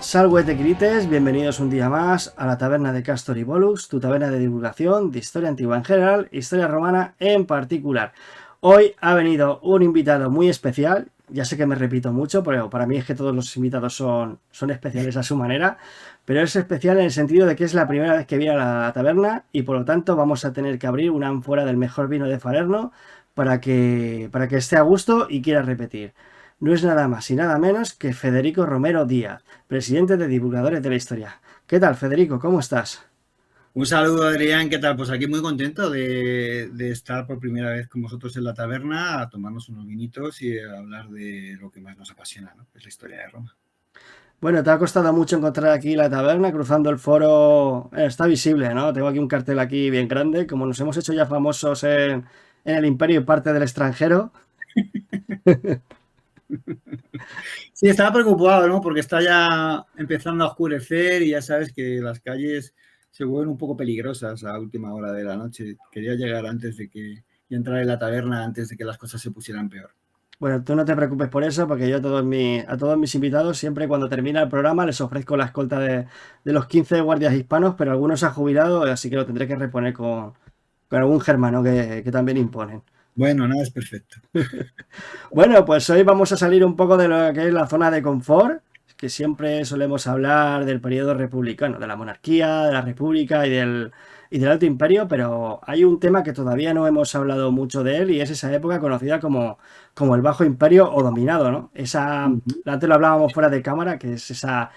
Salve Quirites, bienvenidos un día más a la taberna de Castor y Bolux, tu taberna de divulgación de historia antigua en general, historia romana en particular. Hoy ha venido un invitado muy especial, ya sé que me repito mucho, pero para mí es que todos los invitados son especiales a su manera, pero es especial en el sentido de que es la primera vez que viene a la taberna y por lo tanto vamos a tener que abrir una ánfora del mejor vino de Falerno para que esté a gusto y quiera repetir. No es nada más y nada menos que Federico Romero Díaz, presidente de Divulgadores de la Historia. ¿Qué tal, Federico? ¿Cómo estás? Un saludo, Adrián, ¿qué tal? Pues aquí muy contento de estar por primera vez con vosotros en la taberna, a tomarnos unos vinitos y a hablar de lo que más nos apasiona, ¿no? Que es la historia de Roma. Bueno, te ha costado mucho encontrar aquí la taberna, cruzando el foro. Está visible, ¿no? Tengo aquí un cartel aquí bien grande. Como nos hemos hecho ya famosos en el imperio y parte del extranjero. Sí, estaba preocupado, ¿no? Porque está ya empezando a oscurecer y ya sabes que las calles se vuelven un poco peligrosas a última hora de la noche. Quería llegar antes de que y entrar en la taberna antes de que las cosas se pusieran peor. Bueno, tú no te preocupes por eso, porque yo a todos mis invitados, siempre cuando termina el programa, les ofrezco la escolta de los 15 guardias hispanos, pero algunos se ha jubilado, así que lo tendré que reponer con algún germano que también imponen. Bueno, nada es perfecto. Bueno, pues hoy vamos a salir un poco de lo que es la zona de confort, que siempre solemos hablar del periodo republicano, de la monarquía, de la república y del Alto Imperio, pero hay un tema que todavía no hemos hablado mucho de él y es esa época conocida como el Bajo Imperio o dominado, ¿no? Antes lo hablábamos fuera de cámara, que es esa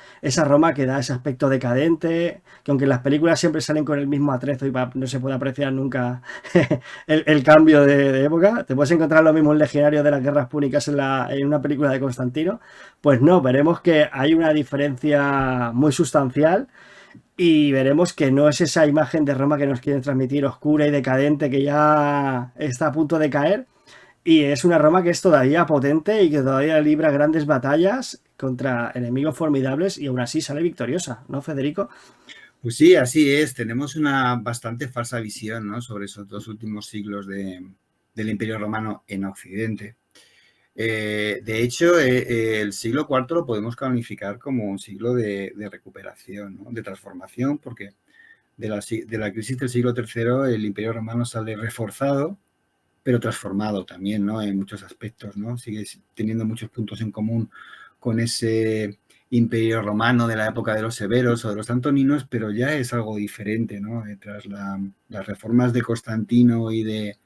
Roma que da ese aspecto decadente, que aunque en las películas siempre salen con el mismo atrezo y no se puede apreciar nunca el cambio de época. Te puedes encontrar los mismos legionarios de las guerras púnicas en una película de Constantino. Pues no, veremos que hay una diferencia muy sustancial y veremos que no es esa imagen de Roma que nos quieren transmitir oscura y decadente que ya está a punto de caer. Y es una Roma que es todavía potente y que todavía libra grandes batallas contra enemigos formidables y aún así sale victoriosa, ¿no, Federico? Pues sí, así es. Tenemos una bastante falsa visión, ¿no? Sobre esos dos últimos siglos del Imperio Romano en Occidente. De hecho, el siglo IV lo podemos calificar como un siglo de recuperación, ¿no? De transformación, porque de la crisis del siglo III el Imperio Romano sale reforzado, pero transformado también, ¿no? En muchos aspectos, ¿no? Sigue teniendo muchos puntos en común con ese imperio romano de la época de los severos o de los antoninos, pero ya es algo diferente, ¿no? Tras las reformas de Constantino y de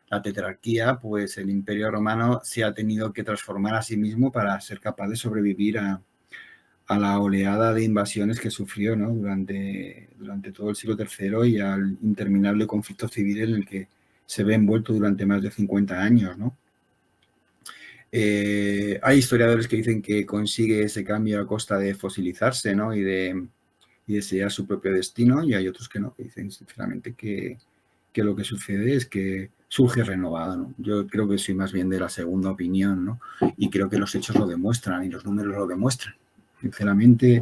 la tetrarquía, pues el imperio romano se ha tenido que transformar a sí mismo para ser capaz de sobrevivir a la oleada de invasiones que sufrió, ¿no? durante todo el siglo III y al interminable conflicto civil en el que se ve envuelto durante más de 50 años, ¿no? Hay historiadores que dicen que consigue ese cambio a costa de fosilizarse, ¿no? y de sellar su propio destino, y hay otros que no, que dicen sinceramente que lo que sucede es que surge renovado, ¿no? Yo creo que soy más bien de la segunda opinión, ¿no? Y creo que los hechos lo demuestran y los números lo demuestran. Sinceramente,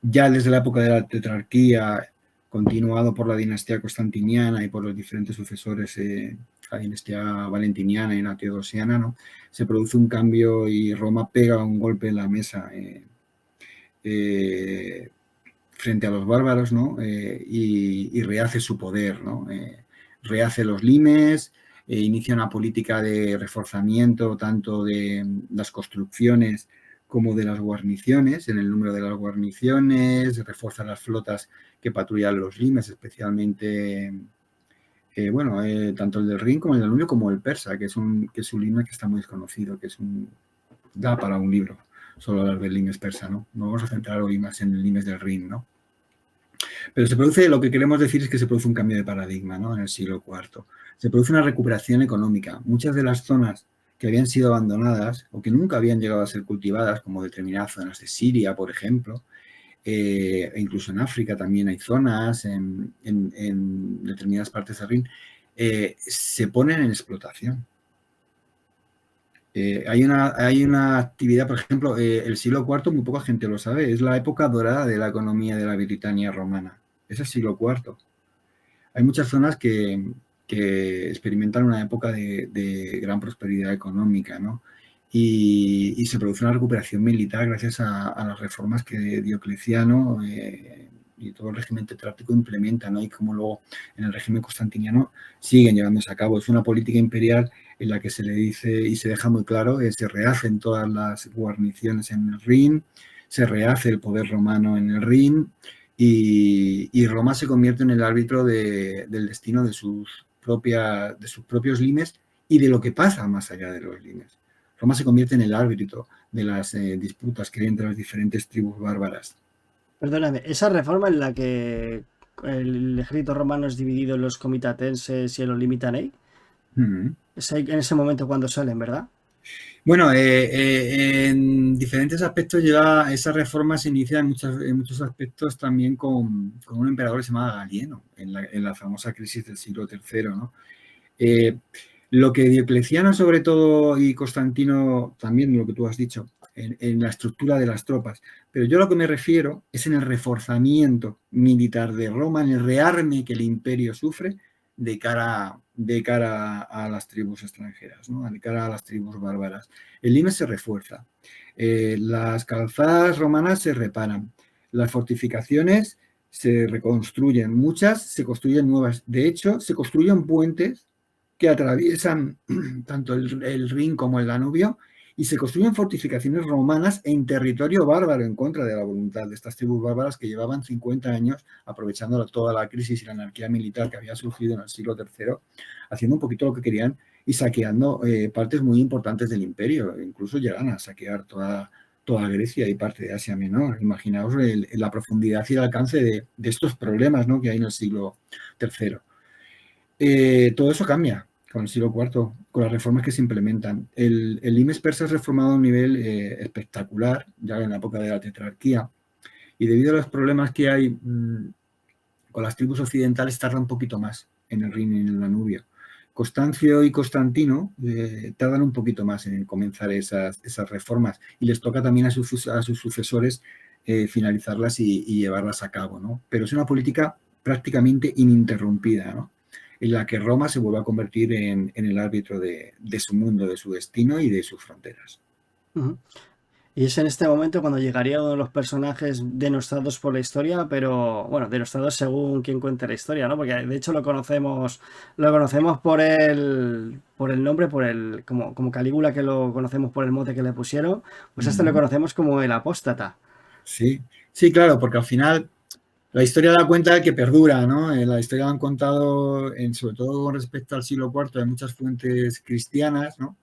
ya desde la época de la tetrarquía, continuado por la dinastía constantiniana y por los diferentes sucesores, la dinastía valentiniana y la teodosiana, ¿no? Se produce un cambio y Roma pega un golpe en la mesa frente a los bárbaros, ¿no? Y rehace su poder, ¿no? Rehace los limes, inicia una política de reforzamiento tanto de las construcciones como de las guarniciones, en el número de las guarniciones, refuerza las flotas que patrullan los limes, especialmente, tanto el del Rin como el del Danubio como el persa, que es un lime que está muy desconocido, da para un libro, solo hablar del limes persa, ¿no? No vamos a centrar hoy más en el limes del Rin, ¿no? Pero lo que queremos decir es que se produce un cambio de paradigma, ¿no? En el siglo IV. Se produce una recuperación económica. Muchas de las zonas que habían sido abandonadas o que nunca habían llegado a ser cultivadas, como determinadas zonas de Siria, por ejemplo, e incluso en África también hay zonas, en determinadas partes del Rin, se ponen en explotación. Hay una actividad, por ejemplo, el siglo IV, muy poca gente lo sabe, es la época dorada de la economía de la Britania romana. Es el siglo IV. Hay muchas zonas que experimentan una época de gran prosperidad económica, ¿no? y se produce una recuperación militar gracias a las reformas que Diocleciano y todo el régimen tetrárquico implementa, ¿no? Y como luego en el régimen constantiniano siguen llevándose a cabo. Es una política imperial en la que se le dice y se deja muy claro que se rehacen todas las guarniciones en el Rin, se rehace el poder romano en el Rin y Roma se convierte en el árbitro del destino de sus propios limes y de lo que pasa más allá de los limes. Roma se convierte en el árbitro de las disputas que hay entre las diferentes tribus bárbaras. Perdóname, esa reforma en la que el ejército romano es dividido en los comitatenses y en los limitanei, es ahí, en ese momento cuando salen, ¿verdad? Bueno, en diferentes aspectos esa reforma se inicia en muchos aspectos también con un emperador que se llamaba Galieno, en la famosa crisis del siglo III, ¿no? Lo que Diocleciano sobre todo y Constantino también, lo que tú has dicho, en la estructura de las tropas, pero yo lo que me refiero es en el reforzamiento militar de Roma, en el rearme que el imperio sufre de cara a las tribus extranjeras, ¿no? De cara a las tribus bárbaras. El limes se refuerza, las calzadas romanas se reparan, las fortificaciones se reconstruyen, muchas se construyen nuevas. De hecho, se construyen puentes que atraviesan tanto el Rin como el Danubio y se construyen fortificaciones romanas en territorio bárbaro en contra de la voluntad de estas tribus bárbaras que llevaban 50 años aprovechando toda la crisis y la anarquía militar que había surgido en el siglo III, haciendo un poquito lo que querían y saqueando partes muy importantes del imperio. Incluso llegan a saquear toda Grecia y parte de Asia Menor. Imaginaos la profundidad y el alcance de estos problemas, ¿no?, que hay en el siglo III. Todo eso cambia con el siglo IV, con las reformas que se implementan. El limes persa es reformado a un nivel espectacular, ya en la época de la tetrarquía, y debido a los problemas que hay con las tribus occidentales, tarda un poquito más en el Rin y en el Danubio. Constancio y Constantino tardan un poquito más en comenzar esas reformas y les toca también a sus sucesores finalizarlas y llevarlas a cabo, ¿no? Pero es una política prácticamente ininterrumpida, ¿no?, en la que Roma se vuelve a convertir en el árbitro de su mundo, de su destino y de sus fronteras. Y es en este momento cuando llegaría uno de los personajes denostados por la historia, pero bueno, denostados según quien cuente la historia, ¿no? Porque de hecho lo conocemos por el nombre, como Calígula, que lo conocemos por el mote que le pusieron, pues este lo conocemos como el apóstata. Sí, sí, claro, porque al final la historia da cuenta de que perdura, ¿no? La historia la han contado, sobre todo con respecto al siglo IV, hay muchas fuentes cristianas, ¿no?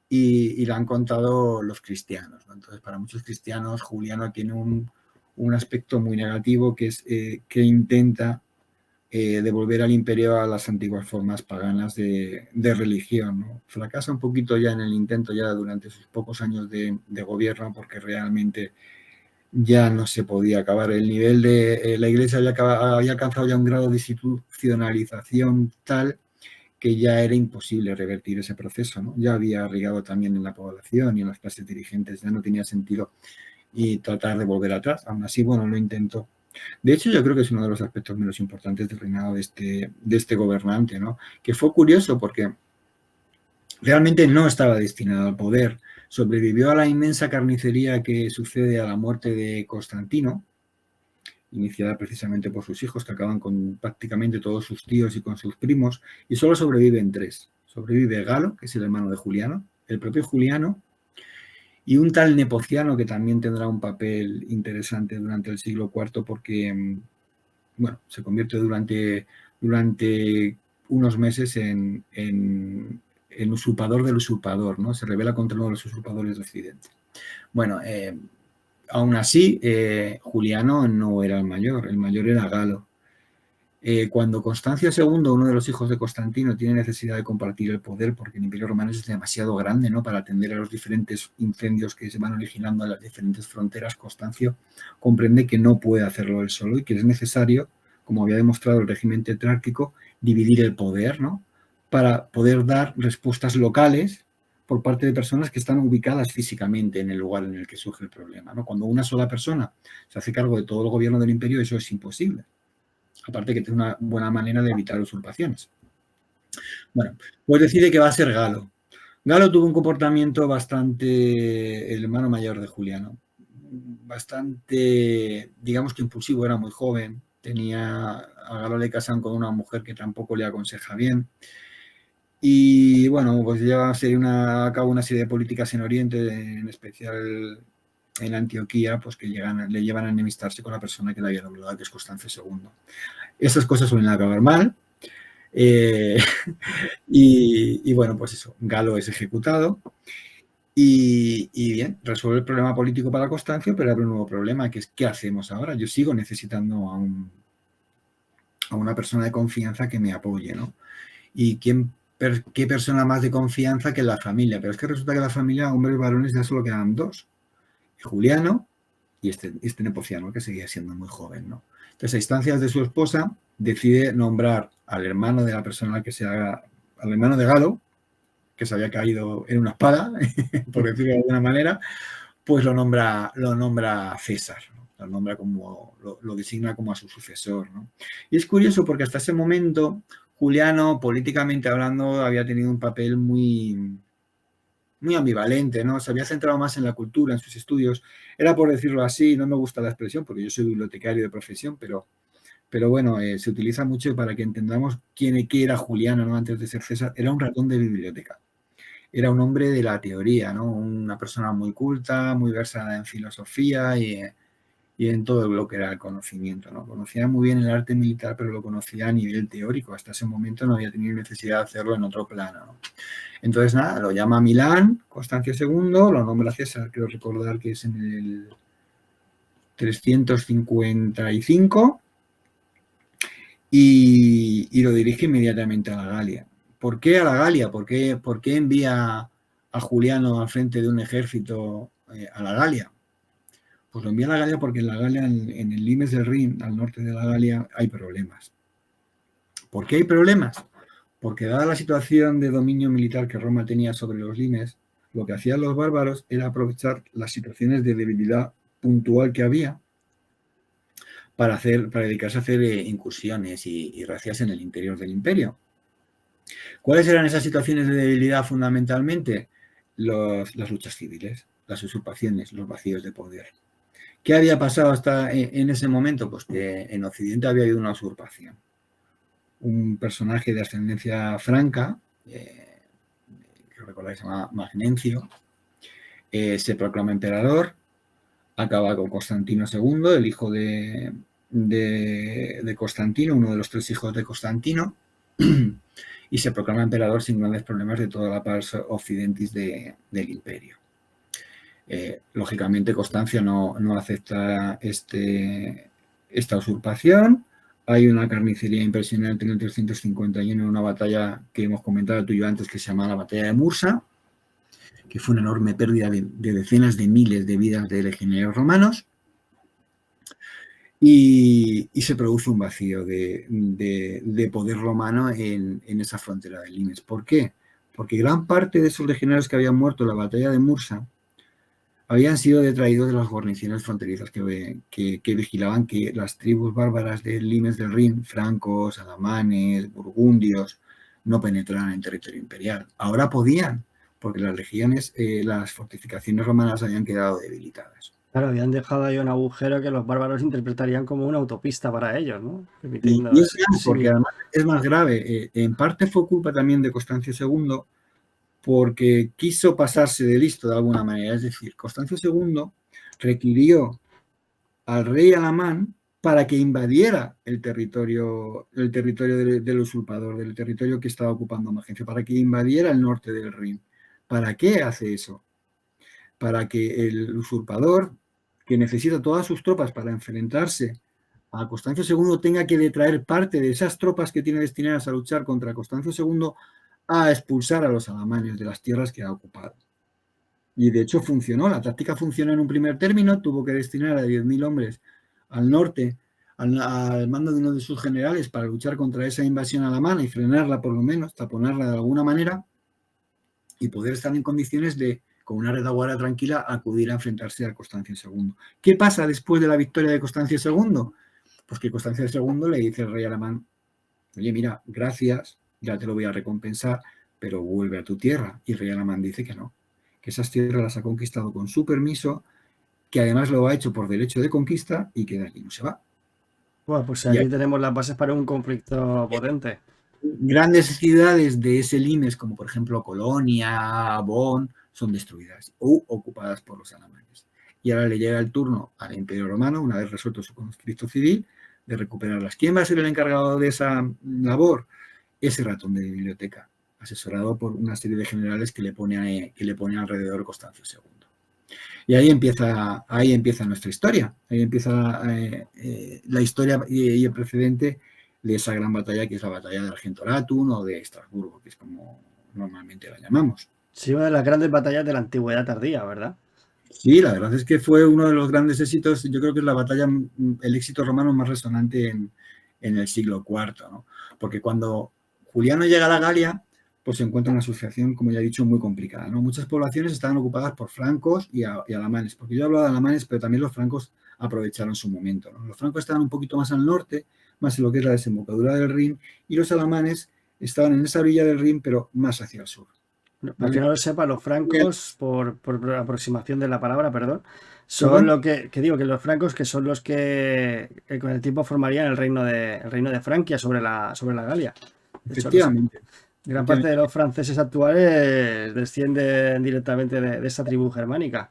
Y la han contado los cristianos, ¿no? Entonces, para muchos cristianos, Juliano tiene un aspecto muy negativo, que es que intenta devolver al imperio a las antiguas formas paganas de religión, ¿no? Fracasa un poquito ya en el intento, ya durante sus pocos años de gobierno, porque realmente ya no se podía acabar. El nivel de la Iglesia había alcanzado ya un grado de institucionalización tal que ya era imposible revertir ese proceso, ¿no? Ya había arraigado también en la población y en las clases dirigentes, ya no tenía sentido y tratar de volver atrás. Aún así, bueno, lo intentó. De hecho, yo creo que es uno de los aspectos menos importantes del reinado de este gobernante, ¿no? Que fue curioso porque realmente no estaba destinado al poder. Sobrevivió a la inmensa carnicería que sucede a la muerte de Constantino, iniciada precisamente por sus hijos, que acaban con prácticamente todos sus tíos y con sus primos, y solo sobreviven tres. Sobrevive Galo, que es el hermano de Juliano, el propio Juliano, y un tal Nepociano, que también tendrá un papel interesante durante el siglo IV, porque, bueno, se convierte durante unos meses en usurpador del usurpador, ¿no? Se rebela contra uno de los usurpadores de Occidente. Bueno, aún así, Juliano no era el mayor era Galo. Cuando Constancio II, uno de los hijos de Constantino, tiene necesidad de compartir el poder porque el Imperio Romano es demasiado grande, ¿no?, para atender a los diferentes incendios que se van originando en las diferentes fronteras, Constancio comprende que no puede hacerlo él solo y que es necesario, como había demostrado el régimen tetrárquico, dividir el poder, ¿no?, para poder dar respuestas locales por parte de personas que están ubicadas físicamente en el lugar en el que surge el problema, ¿no? Cuando una sola persona se hace cargo de todo el gobierno del imperio, eso es imposible. Aparte que tiene una buena manera de evitar usurpaciones. Bueno, pues decide que va a ser Galo. Galo tuvo un comportamiento bastante, el hermano mayor de Juliano, bastante, digamos que impulsivo, era muy joven, a Galo le casan con una mujer que tampoco le aconseja bien. Y bueno, pues lleva a cabo una serie de políticas en Oriente, en especial en Antioquía, pues que le llevan a enemistarse con la persona que le había nombrado, que es Constancio II. Estas cosas suelen acabar mal. Y bueno, pues eso, Galo es ejecutado y bien, resuelve el problema político para Constancio, pero abre un nuevo problema, que es ¿qué hacemos ahora? Yo sigo necesitando a una persona de confianza que me apoye, ¿no? ¿Y qué persona más de confianza que la familia? Pero es que resulta que la familia, hombres varones, ya solo quedan dos. Juliano y este Nepociano, que seguía siendo muy joven, ¿no? Entonces, a instancias de su esposa, decide nombrar al hermano de la persona que se haga, al hermano de Galo, que se había caído en una espada, por decirlo de alguna manera, pues lo nombra César, ¿no? Lo designa como a su sucesor, ¿no? Y es curioso porque hasta ese momento Juliano, políticamente hablando, había tenido un papel muy ambivalente, ¿no? Se había centrado más en la cultura, en sus estudios. Era por decirlo así, no me gusta la expresión porque yo soy bibliotecario de profesión, pero bueno, se utiliza mucho para que entendamos qué era Juliano, ¿no? Antes de ser César. Era un ratón de biblioteca. Era un hombre de la teoría, ¿no? Una persona muy culta, muy versada en filosofía y en todo lo que era el conocimiento, ¿no? Conocía muy bien el arte militar, pero lo conocía a nivel teórico. Hasta ese momento no había tenido necesidad de hacerlo en otro plano, ¿no? Entonces, nada, lo llama a Milán, Constancio II, lo nombra César, creo recordar que es en el 355, y lo dirige inmediatamente a la Galia. ¿Por qué a la Galia? ¿Por qué envía a Juliano al frente de un ejército a la Galia? Pues lo envía a la Galia porque en la Galia, en el Limes del Rin, al norte de la Galia, hay problemas. ¿Por qué hay problemas? Porque dada la situación de dominio militar que Roma tenía sobre los limes, lo que hacían los bárbaros era aprovechar las situaciones de debilidad puntual que había para dedicarse a hacer incursiones y racias en el interior del imperio. ¿Cuáles eran esas situaciones de debilidad fundamentalmente? Las luchas civiles, las usurpaciones, los vacíos de poder. ¿Qué había pasado hasta en ese momento? Pues que en Occidente había habido una usurpación. Un personaje de ascendencia franca, que recordáis, se llama Magnencio, se proclama emperador, acaba con Constantino II, el hijo de Constantino, uno de los tres hijos de Constantino, y se proclama emperador sin grandes problemas de toda la pars occidentis del imperio. Lógicamente, Constancio no acepta esta usurpación. Hay una carnicería impresionante en el 351, una batalla que hemos comentado tú y yo antes, que se llama la batalla de Mursa, que fue una enorme pérdida de decenas de miles de vidas de legionarios romanos, y se produce un vacío de poder romano en esa frontera de Limes. ¿Por qué? Porque gran parte de esos legionarios que habían muerto en la batalla de Mursa habían sido detraídos de las guarniciones fronterizas que vigilaban que las tribus bárbaras de Limes del Rin, francos, alamanes, burgundios, no penetraran en territorio imperial. Ahora podían, porque las legiones, las fortificaciones romanas habían quedado debilitadas. Claro, habían dejado ahí un agujero que los bárbaros interpretarían como una autopista para ellos, ¿no? Y Permitiendo, es grave, porque además es más grave. En parte fue culpa también de Constancio II, porque quiso pasarse de listo de alguna manera. Es decir, Constancio II requirió al rey alamán para que invadiera el territorio del usurpador, del territorio que estaba ocupando Magencio, para que invadiera el norte del Rin. ¿Para qué hace eso? Para que el usurpador, que necesita todas sus tropas para enfrentarse a Constancio II, tenga que traer parte de esas tropas que tiene destinadas a luchar contra Constancio II a expulsar a los alamanes de las tierras que ha ocupado. Y de hecho funcionó, la táctica funcionó en un primer término, tuvo que destinar a 10.000 hombres al norte, al mando de uno de sus generales para luchar contra esa invasión alamana y frenarla por lo menos, taponarla de alguna manera y poder estar en condiciones de, con una retaguardia tranquila, acudir a enfrentarse a Constancio II. ¿Qué pasa después de la victoria de Constancio II? Pues que Constancio II le dice al rey alamán: oye, mira, gracias, ya te lo voy a recompensar, pero vuelve a tu tierra. Y el rey Alamán dice que no, que esas tierras las ha conquistado con su permiso, que además lo ha hecho por derecho de conquista y que de aquí no se va. Bueno, pues Y aquí tenemos las bases para un conflicto potente. grandes ciudades de ese limes, como por ejemplo Colonia, Bonn, son destruidas o ocupadas por los alamanes. Y ahora le llega el turno al Imperio Romano, una vez resuelto su conflicto civil, de recuperarlas. ¿Quién va a ser el encargado de esa labor? Ese ratón de biblioteca, asesorado por una serie de generales que le ponen alrededor Constancio II. Y ahí empieza nuestra historia, ahí empieza la historia y el precedente de esa gran batalla que es la batalla de Argentoratum o de Estrasburgo, que es como normalmente la llamamos. Sí, una de las grandes batallas de la antigüedad tardía, ¿verdad? Sí, la verdad es que fue uno de los grandes éxitos, yo creo que es la batalla, el éxito romano más resonante en el siglo IV, ¿no? Porque cuando Juliano llega a la Galia, pues se encuentra una asociación, como ya he dicho, muy complicada, ¿no? Muchas poblaciones estaban ocupadas por francos y alamanes, porque yo he hablado de alamanes, pero también los francos aprovecharon su momento, ¿no? Los francos estaban un poquito más al norte, más en lo que es la desembocadura del Rin, y los alamanes estaban en esa orilla del Rin, pero más hacia el sur, Para que ¿vale? no lo sepa, los francos, por aproximación de la palabra, perdón, son ¿Perdón? lo que digo, que los francos que son los que con el tiempo formarían el reino de Francia sobre la Galia. De hecho, Efectivamente. gran parte de los franceses actuales descienden directamente de esa tribu germánica.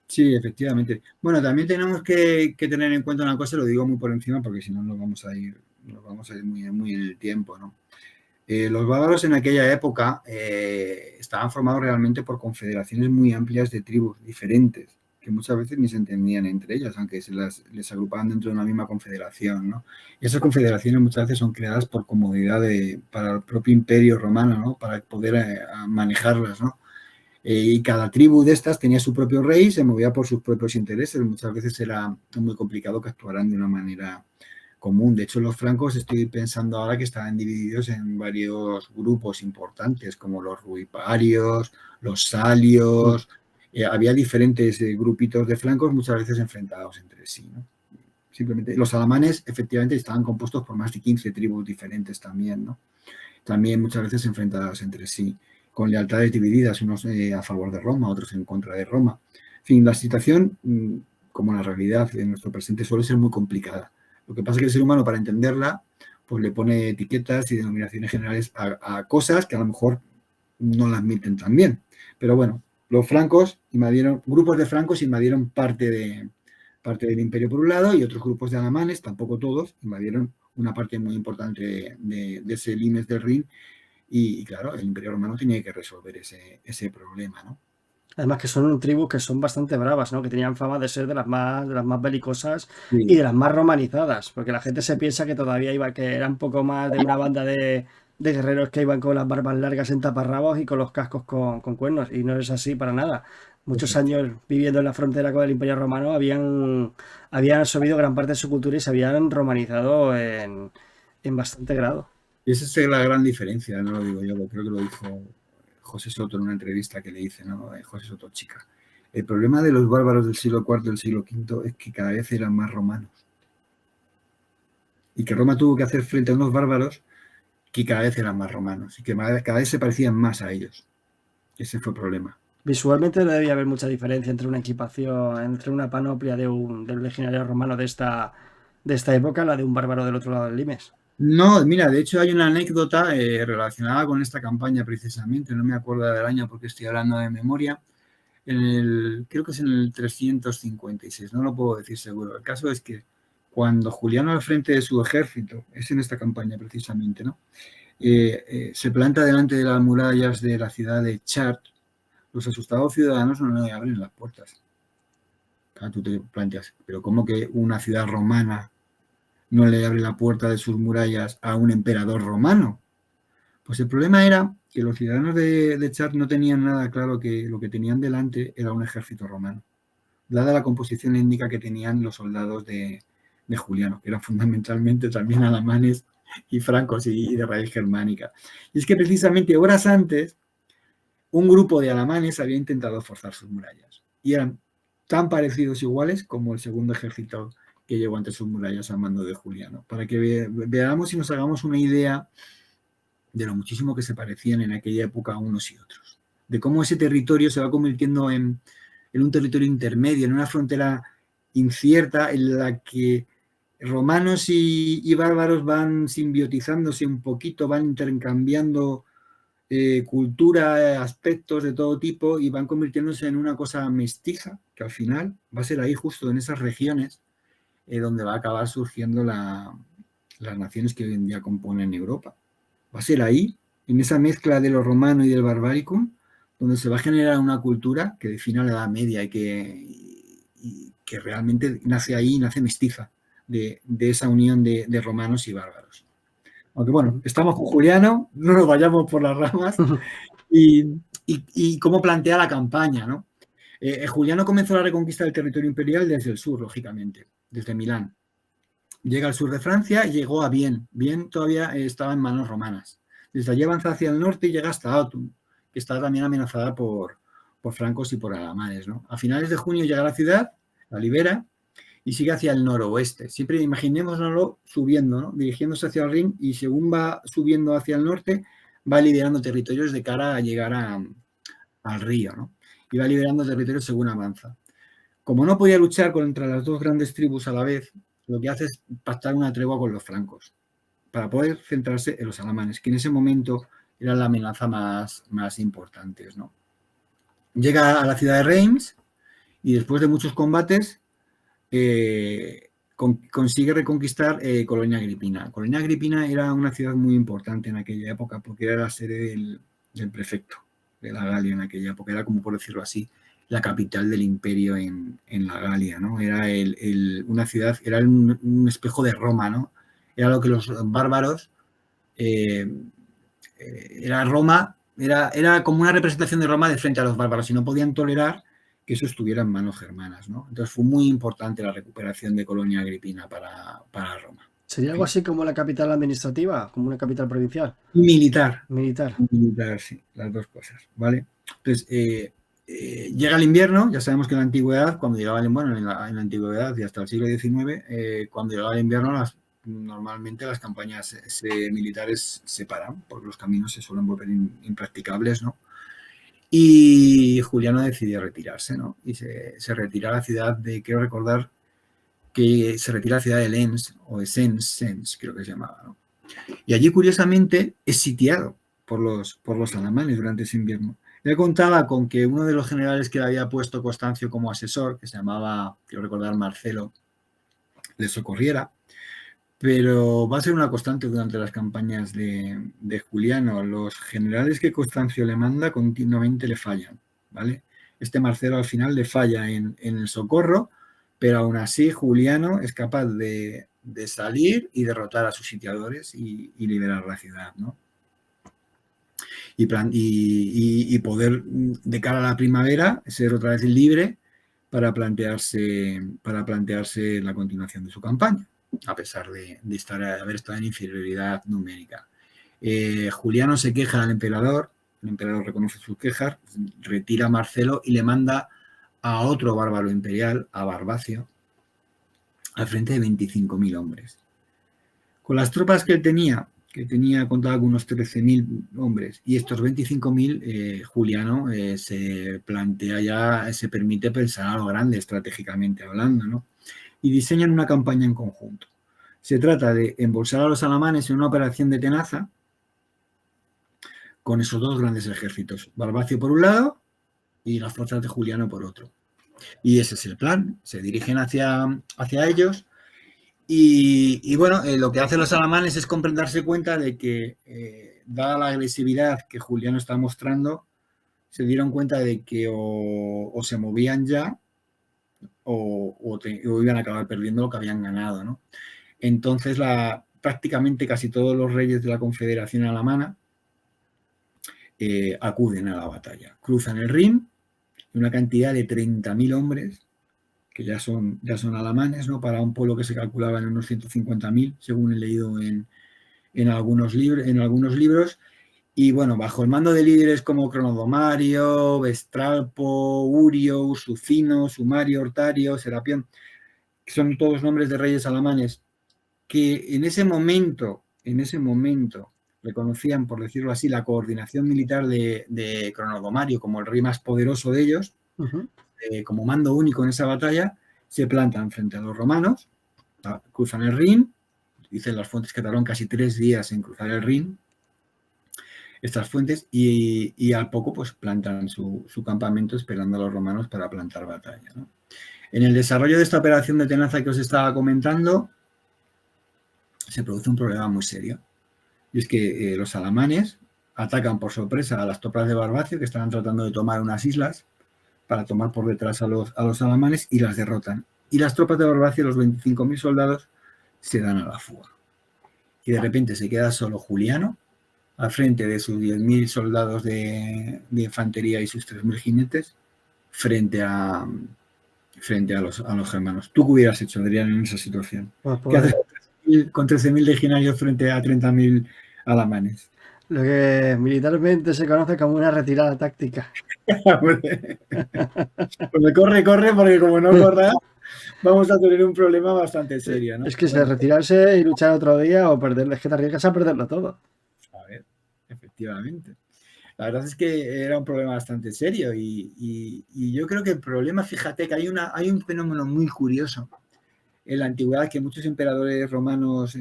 Sí, efectivamente. Bueno, también tenemos que tener en cuenta una cosa, lo digo muy por encima porque si no nos vamos a ir muy, muy en el tiempo, ¿no? Los bávaros en aquella época estaban formados realmente por confederaciones muy amplias de tribus diferentes, que muchas veces ni se entendían entre ellas, aunque les agrupaban dentro de una misma confederación, ¿no? Y esas confederaciones muchas veces son creadas por comodidad para el propio imperio romano, ¿no? Para poder manejarlas, ¿no? Y cada tribu de estas tenía su propio rey, se movía por sus propios intereses. Muchas veces era muy complicado que actuaran de una manera común. De hecho, los francos, estoy pensando ahora que estaban divididos en varios grupos importantes, como los ruiparios, los salios. Había diferentes grupitos de francos, muchas veces enfrentados entre sí, ¿no? Simplemente, los alamanes efectivamente estaban compuestos por más de 15 tribus diferentes también, ¿no? También muchas veces enfrentadas entre sí, con lealtades divididas, unos a favor de Roma, otros en contra de Roma. En fin, la situación, como la realidad en nuestro presente, suele ser muy complicada. Lo que pasa es que el ser humano, para entenderla, pues le pone etiquetas y denominaciones generales a cosas que a lo mejor no las admiten tan bien. Pero bueno, los francos invadieron, grupos de francos invadieron parte del imperio por un lado y otros grupos de alamanes, tampoco todos, invadieron una parte muy importante de ese limes del Rin y, claro, el imperio romano tenía que resolver ese problema, ¿no? Además que son tribus que son bastante bravas, ¿no? Que tenían fama de ser de las más belicosas y Sí, de las más romanizadas, porque la gente se piensa que todavía iba, que era un poco más de una banda de guerreros que iban con las barbas largas en taparrabos y con los cascos con cuernos, y no es así para nada. Muchos años viviendo en la frontera con el Imperio Romano habían absorbido gran parte de su cultura y se habían romanizado en bastante grado. y esa es la gran diferencia, no lo digo yo, creo que lo dijo José Soto en una entrevista que le hice, ¿no? José Soto Chica. El problema de los bárbaros del siglo IV y del siglo V es que cada vez eran más romanos. Y que Roma tuvo que hacer frente a unos bárbaros que cada vez eran más romanos y que cada vez se parecían más a ellos. Ese fue el problema. Visualmente no debía haber mucha diferencia entre una equipación, entre una panoplia de un legionario romano de esta época, la de un bárbaro del otro lado del Limes. No, mira, de hecho hay una anécdota relacionada con esta campaña precisamente, no me acuerdo del año porque estoy hablando de memoria, creo que es en el 356, no lo puedo decir seguro. El caso es que cuando Juliano al frente de su ejército, es en esta campaña precisamente, ¿no? Se planta delante de las murallas de la ciudad de Chartres, los asustados ciudadanos no le abren las puertas. Claro, tú te planteas, pero ¿cómo que una ciudad romana no le abre la puerta de sus murallas a un emperador romano? Pues el problema era que los ciudadanos de Chartres no tenían nada claro que lo que tenían delante era un ejército romano, dada la composición étnica que tenían los soldados de Juliano, que eran fundamentalmente también alamanes y francos y de raíz germánica. Y es que precisamente horas antes, un grupo de alamanes había intentado forzar sus murallas y eran tan parecidos iguales como el segundo ejército que llegó ante sus murallas a mando de Juliano. Para que veamos y nos hagamos una idea de lo muchísimo que se parecían en aquella época unos y otros, de cómo ese territorio se va convirtiendo en un territorio intermedio, en una frontera incierta en la que romanos y bárbaros van simbiotizándose un poquito, van intercambiando cultura, aspectos de todo tipo y van convirtiéndose en una cosa mestiza, que al final va a ser ahí justo en esas regiones donde va a acabar surgiendo las naciones que hoy en día componen Europa. Va a ser ahí, en esa mezcla de lo romano y del barbaricum, donde se va a generar una cultura que defina la Edad Media y que realmente nace ahí, nace mestiza de esa unión de romanos y bárbaros. Aunque bueno, estamos con Juliano, no nos vayamos por las ramas, y cómo plantea la campaña, ¿no? Juliano comenzó la reconquista del territorio imperial desde el sur, lógicamente, desde Milán. Llega al sur de Francia y llegó a Vienne. Vienne todavía estaba en manos romanas. Desde allí avanza hacia el norte y llega hasta Autun, que está también amenazada por francos y por alamanes, ¿no? A finales de junio llega a la ciudad, la libera y sigue hacia el noroeste. Siempre imaginémonoslo subiendo, ¿no? Dirigiéndose hacia el Rin, y según va subiendo hacia el norte, va liberando territorios de cara a llegar al río, ¿no? Y va liberando territorios según avanza. Como no podía luchar contra las dos grandes tribus a la vez, lo que hace es pactar una tregua con los francos para poder centrarse en los alamanes, que en ese momento eran la amenaza más importante, ¿no? Llega a la ciudad de Reims y después de muchos combates consigue reconquistar Colonia Agripina. Colonia Agripina era una ciudad muy importante en aquella época porque era la sede del prefecto de la Galia en aquella época. Era, como por decirlo así, la capital del imperio en la Galia, ¿no? Era una ciudad, era un espejo de Roma, ¿no? Era lo que los bárbaros, era Roma, era como una representación de Roma de frente a los bárbaros, y no podían tolerar que eso estuviera en manos germanas, ¿no? Entonces fue muy importante la recuperación de Colonia Agripina para Roma. ¿Sería algo así como la capital administrativa, como una capital provincial? Militar. Militar. Militar, sí, las dos cosas, ¿vale? Entonces, llega el invierno, ya sabemos que en la antigüedad, cuando llegaba el invierno, en la antigüedad y hasta el siglo XIX, cuando llegaba el invierno, normalmente las campañas militares se paran, porque los caminos se suelen volver impracticables, ¿no? Y Juliano decidió retirarse, ¿no? Y se retira a la ciudad quiero recordar que se retira a la ciudad de Lens, o de Sens, creo que se llamaba, ¿no? Y allí, curiosamente, es sitiado por los alamanes durante ese invierno. Él contaba con que uno de los generales que le había puesto Constancio como asesor, que se llamaba, quiero recordar, Marcelo, le socorriera, pero va a ser una constante durante las campañas de Juliano. Los generales que Constancio le manda continuamente le fallan, ¿vale? Este Marcelo al final le falla en el socorro, pero aún así Juliano es capaz de salir y derrotar a sus sitiadores y liberar la ciudad, ¿no? Y poder, de cara a la primavera, ser otra vez libre para plantearse la continuación de su campaña, a pesar de haber estado en inferioridad numérica. Juliano se queja al emperador, el emperador reconoce sus quejas, retira a Marcelo y le manda a otro bárbaro imperial, a Barbacio, al frente de 25.000 hombres. Con las tropas que él tenía, contaba con unos 13.000 hombres, y estos 25.000, Juliano se plantea ya, se permite pensar a lo grande estratégicamente hablando, ¿no? Y diseñan una campaña en conjunto. Se trata de embolsar a los alamanes en una operación de tenaza con esos dos grandes ejércitos, Barbacio por un lado y las fuerzas de Juliano por otro. Y ese es el plan, se dirigen hacia ellos. Y bueno, lo que hacen los alamanes es darse cuenta de que, dada la agresividad que Juliano está mostrando, se dieron cuenta de que o se movían ya o iban a acabar perdiendo lo que habían ganado, ¿no? Entonces, prácticamente casi todos los reyes de la Confederación Alamana acuden a la batalla. Cruzan el Rin, una cantidad de 30.000 hombres, que ya son alamanes, ¿no? Para un pueblo que se calculaba en unos 150.000, según he leído en algunos libros. Y bueno, bajo el mando de líderes como Cronodomario, Vestralpo, Urio, Usucino, Sumario, Ortario, Serapión, que son todos nombres de reyes alamanes, que en ese momento reconocían, por decirlo así, la coordinación militar de Cronogomario como el rey más poderoso de ellos, como mando único en esa batalla, se plantan frente a los romanos, cruzan el Rin, dicen las fuentes que tardaron casi 3 días en cruzar el Rin, estas fuentes, y al poco pues plantan su campamento esperando a los romanos para plantar batalla, ¿no? En el desarrollo de esta operación de tenaza que os estaba comentando, se produce un problema muy serio. Y es que los alamanes atacan por sorpresa a las tropas de Barbacio, que estaban tratando de tomar unas islas, para tomar por detrás a los alamanes, y las derrotan. Y las tropas de Barbacio, los 25.000 soldados, se dan a la fuga. Y de repente se queda solo Juliano, al frente de sus 10.000 soldados de infantería y sus 3.000 jinetes, frente a los germanos. ¿Tú qué hubieras hecho, Adrián, en esa situación? Pues, ¿Qué haces con 13.000 legionarios frente a 30.000 alamanes? Lo que militarmente se conoce como una retirada táctica. Pues corre, porque como no corra, vamos a tener un problema bastante serio, ¿no? Es que retirarse y luchar otro día o perderlo, es que te arriesgas a perderlo todo. A ver, efectivamente. La verdad es que era un problema bastante serio y yo creo que el problema, fíjate que hay un fenómeno muy curioso en la antigüedad que muchos emperadores romanos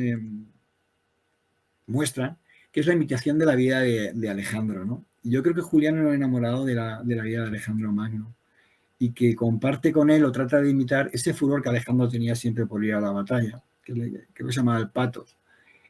muestran, que es la imitación de la vida de Alejandro, ¿no? Y yo creo que Juliano era enamorado de la vida de Alejandro Magno y que comparte con él o trata de imitar ese furor que Alejandro tenía siempre por ir a la batalla, que se llamaba el patos.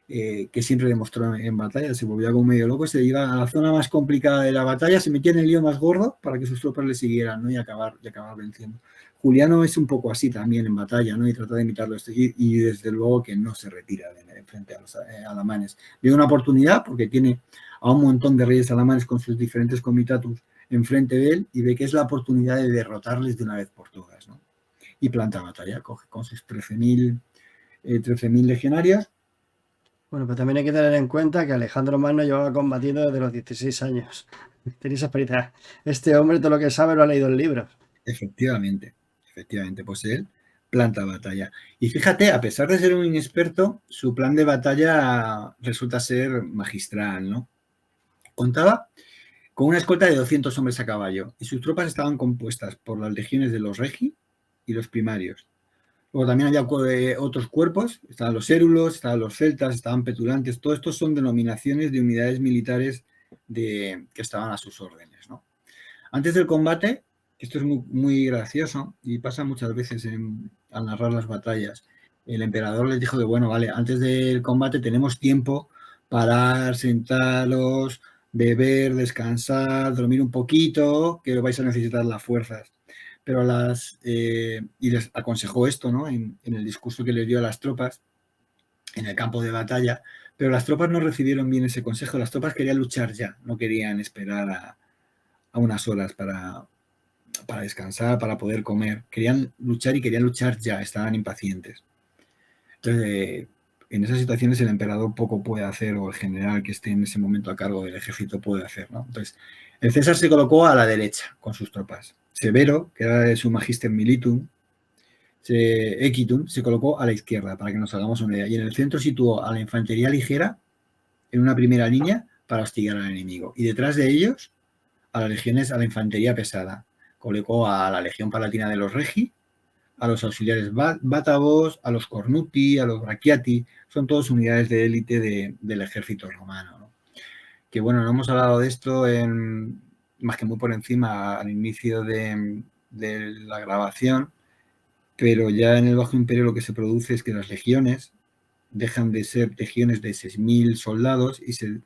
Que siempre demostró en batalla, se volvía como medio loco, se iba a la zona más complicada de la batalla, se metía en el lío más gordo para que sus tropas le siguieran, ¿no? y acabar venciendo. Juliano es un poco así también en batalla, ¿no? Y trata de imitarlo y desde luego que no se retira de frente a los alamanes. Ve una oportunidad porque tiene a un montón de reyes alamanes con sus diferentes comitatus enfrente de él y ve que es la oportunidad de derrotarles de una vez por todas, ¿no? Y planta batalla, coge con sus 13.000 legionarios. Bueno, pero también hay que tener en cuenta que Alejandro Magno llevaba combatiendo desde los 16 años. Tenéis experiencia. Este hombre todo lo que sabe lo ha leído en libros. Efectivamente, pues él planta batalla. Y fíjate, a pesar de ser un inexperto, su plan de batalla resulta ser magistral, ¿no? Contaba con una escolta de 200 hombres a caballo y sus tropas estaban compuestas por las legiones de los regi y los primarios. Luego también había otros cuerpos, estaban los érulos, estaban los celtas, estaban petulantes, todo esto son denominaciones de unidades militares que estaban a sus órdenes, ¿no? Antes del combate, esto es muy, muy gracioso y pasa muchas veces al narrar las batallas, el emperador les dijo que, bueno, vale, antes del combate tenemos tiempo para sentaros, beber, descansar, dormir un poquito, que vais a necesitar las fuerzas. Pero y les aconsejó esto, ¿no? En el discurso que le dio a las tropas en el campo de batalla, pero las tropas no recibieron bien ese consejo, las tropas querían luchar ya, no querían esperar a unas horas para descansar, para poder comer, querían luchar y querían luchar ya, estaban impacientes. Entonces, en esas situaciones el emperador poco puede hacer, o el general que esté en ese momento a cargo del ejército puede hacer, ¿no? Entonces, el César se colocó a la derecha con sus tropas. Severo, que era de su magister militum, Equitum, se colocó a la izquierda, para que nos hagamos una idea. Y en el centro situó a la infantería ligera en una primera línea para hostigar al enemigo. Y detrás de ellos, a las legiones, a la infantería pesada. Colocó a la legión palatina de los regi, a los auxiliares bátavos, a los cornuti, a los brachiati. Son todas unidades de élite del ejército romano, ¿no? Que bueno, no hemos hablado de esto más que muy por encima al inicio de la grabación, pero ya en el Bajo Imperio lo que se produce es que las legiones dejan de ser legiones de 6.000 soldados y se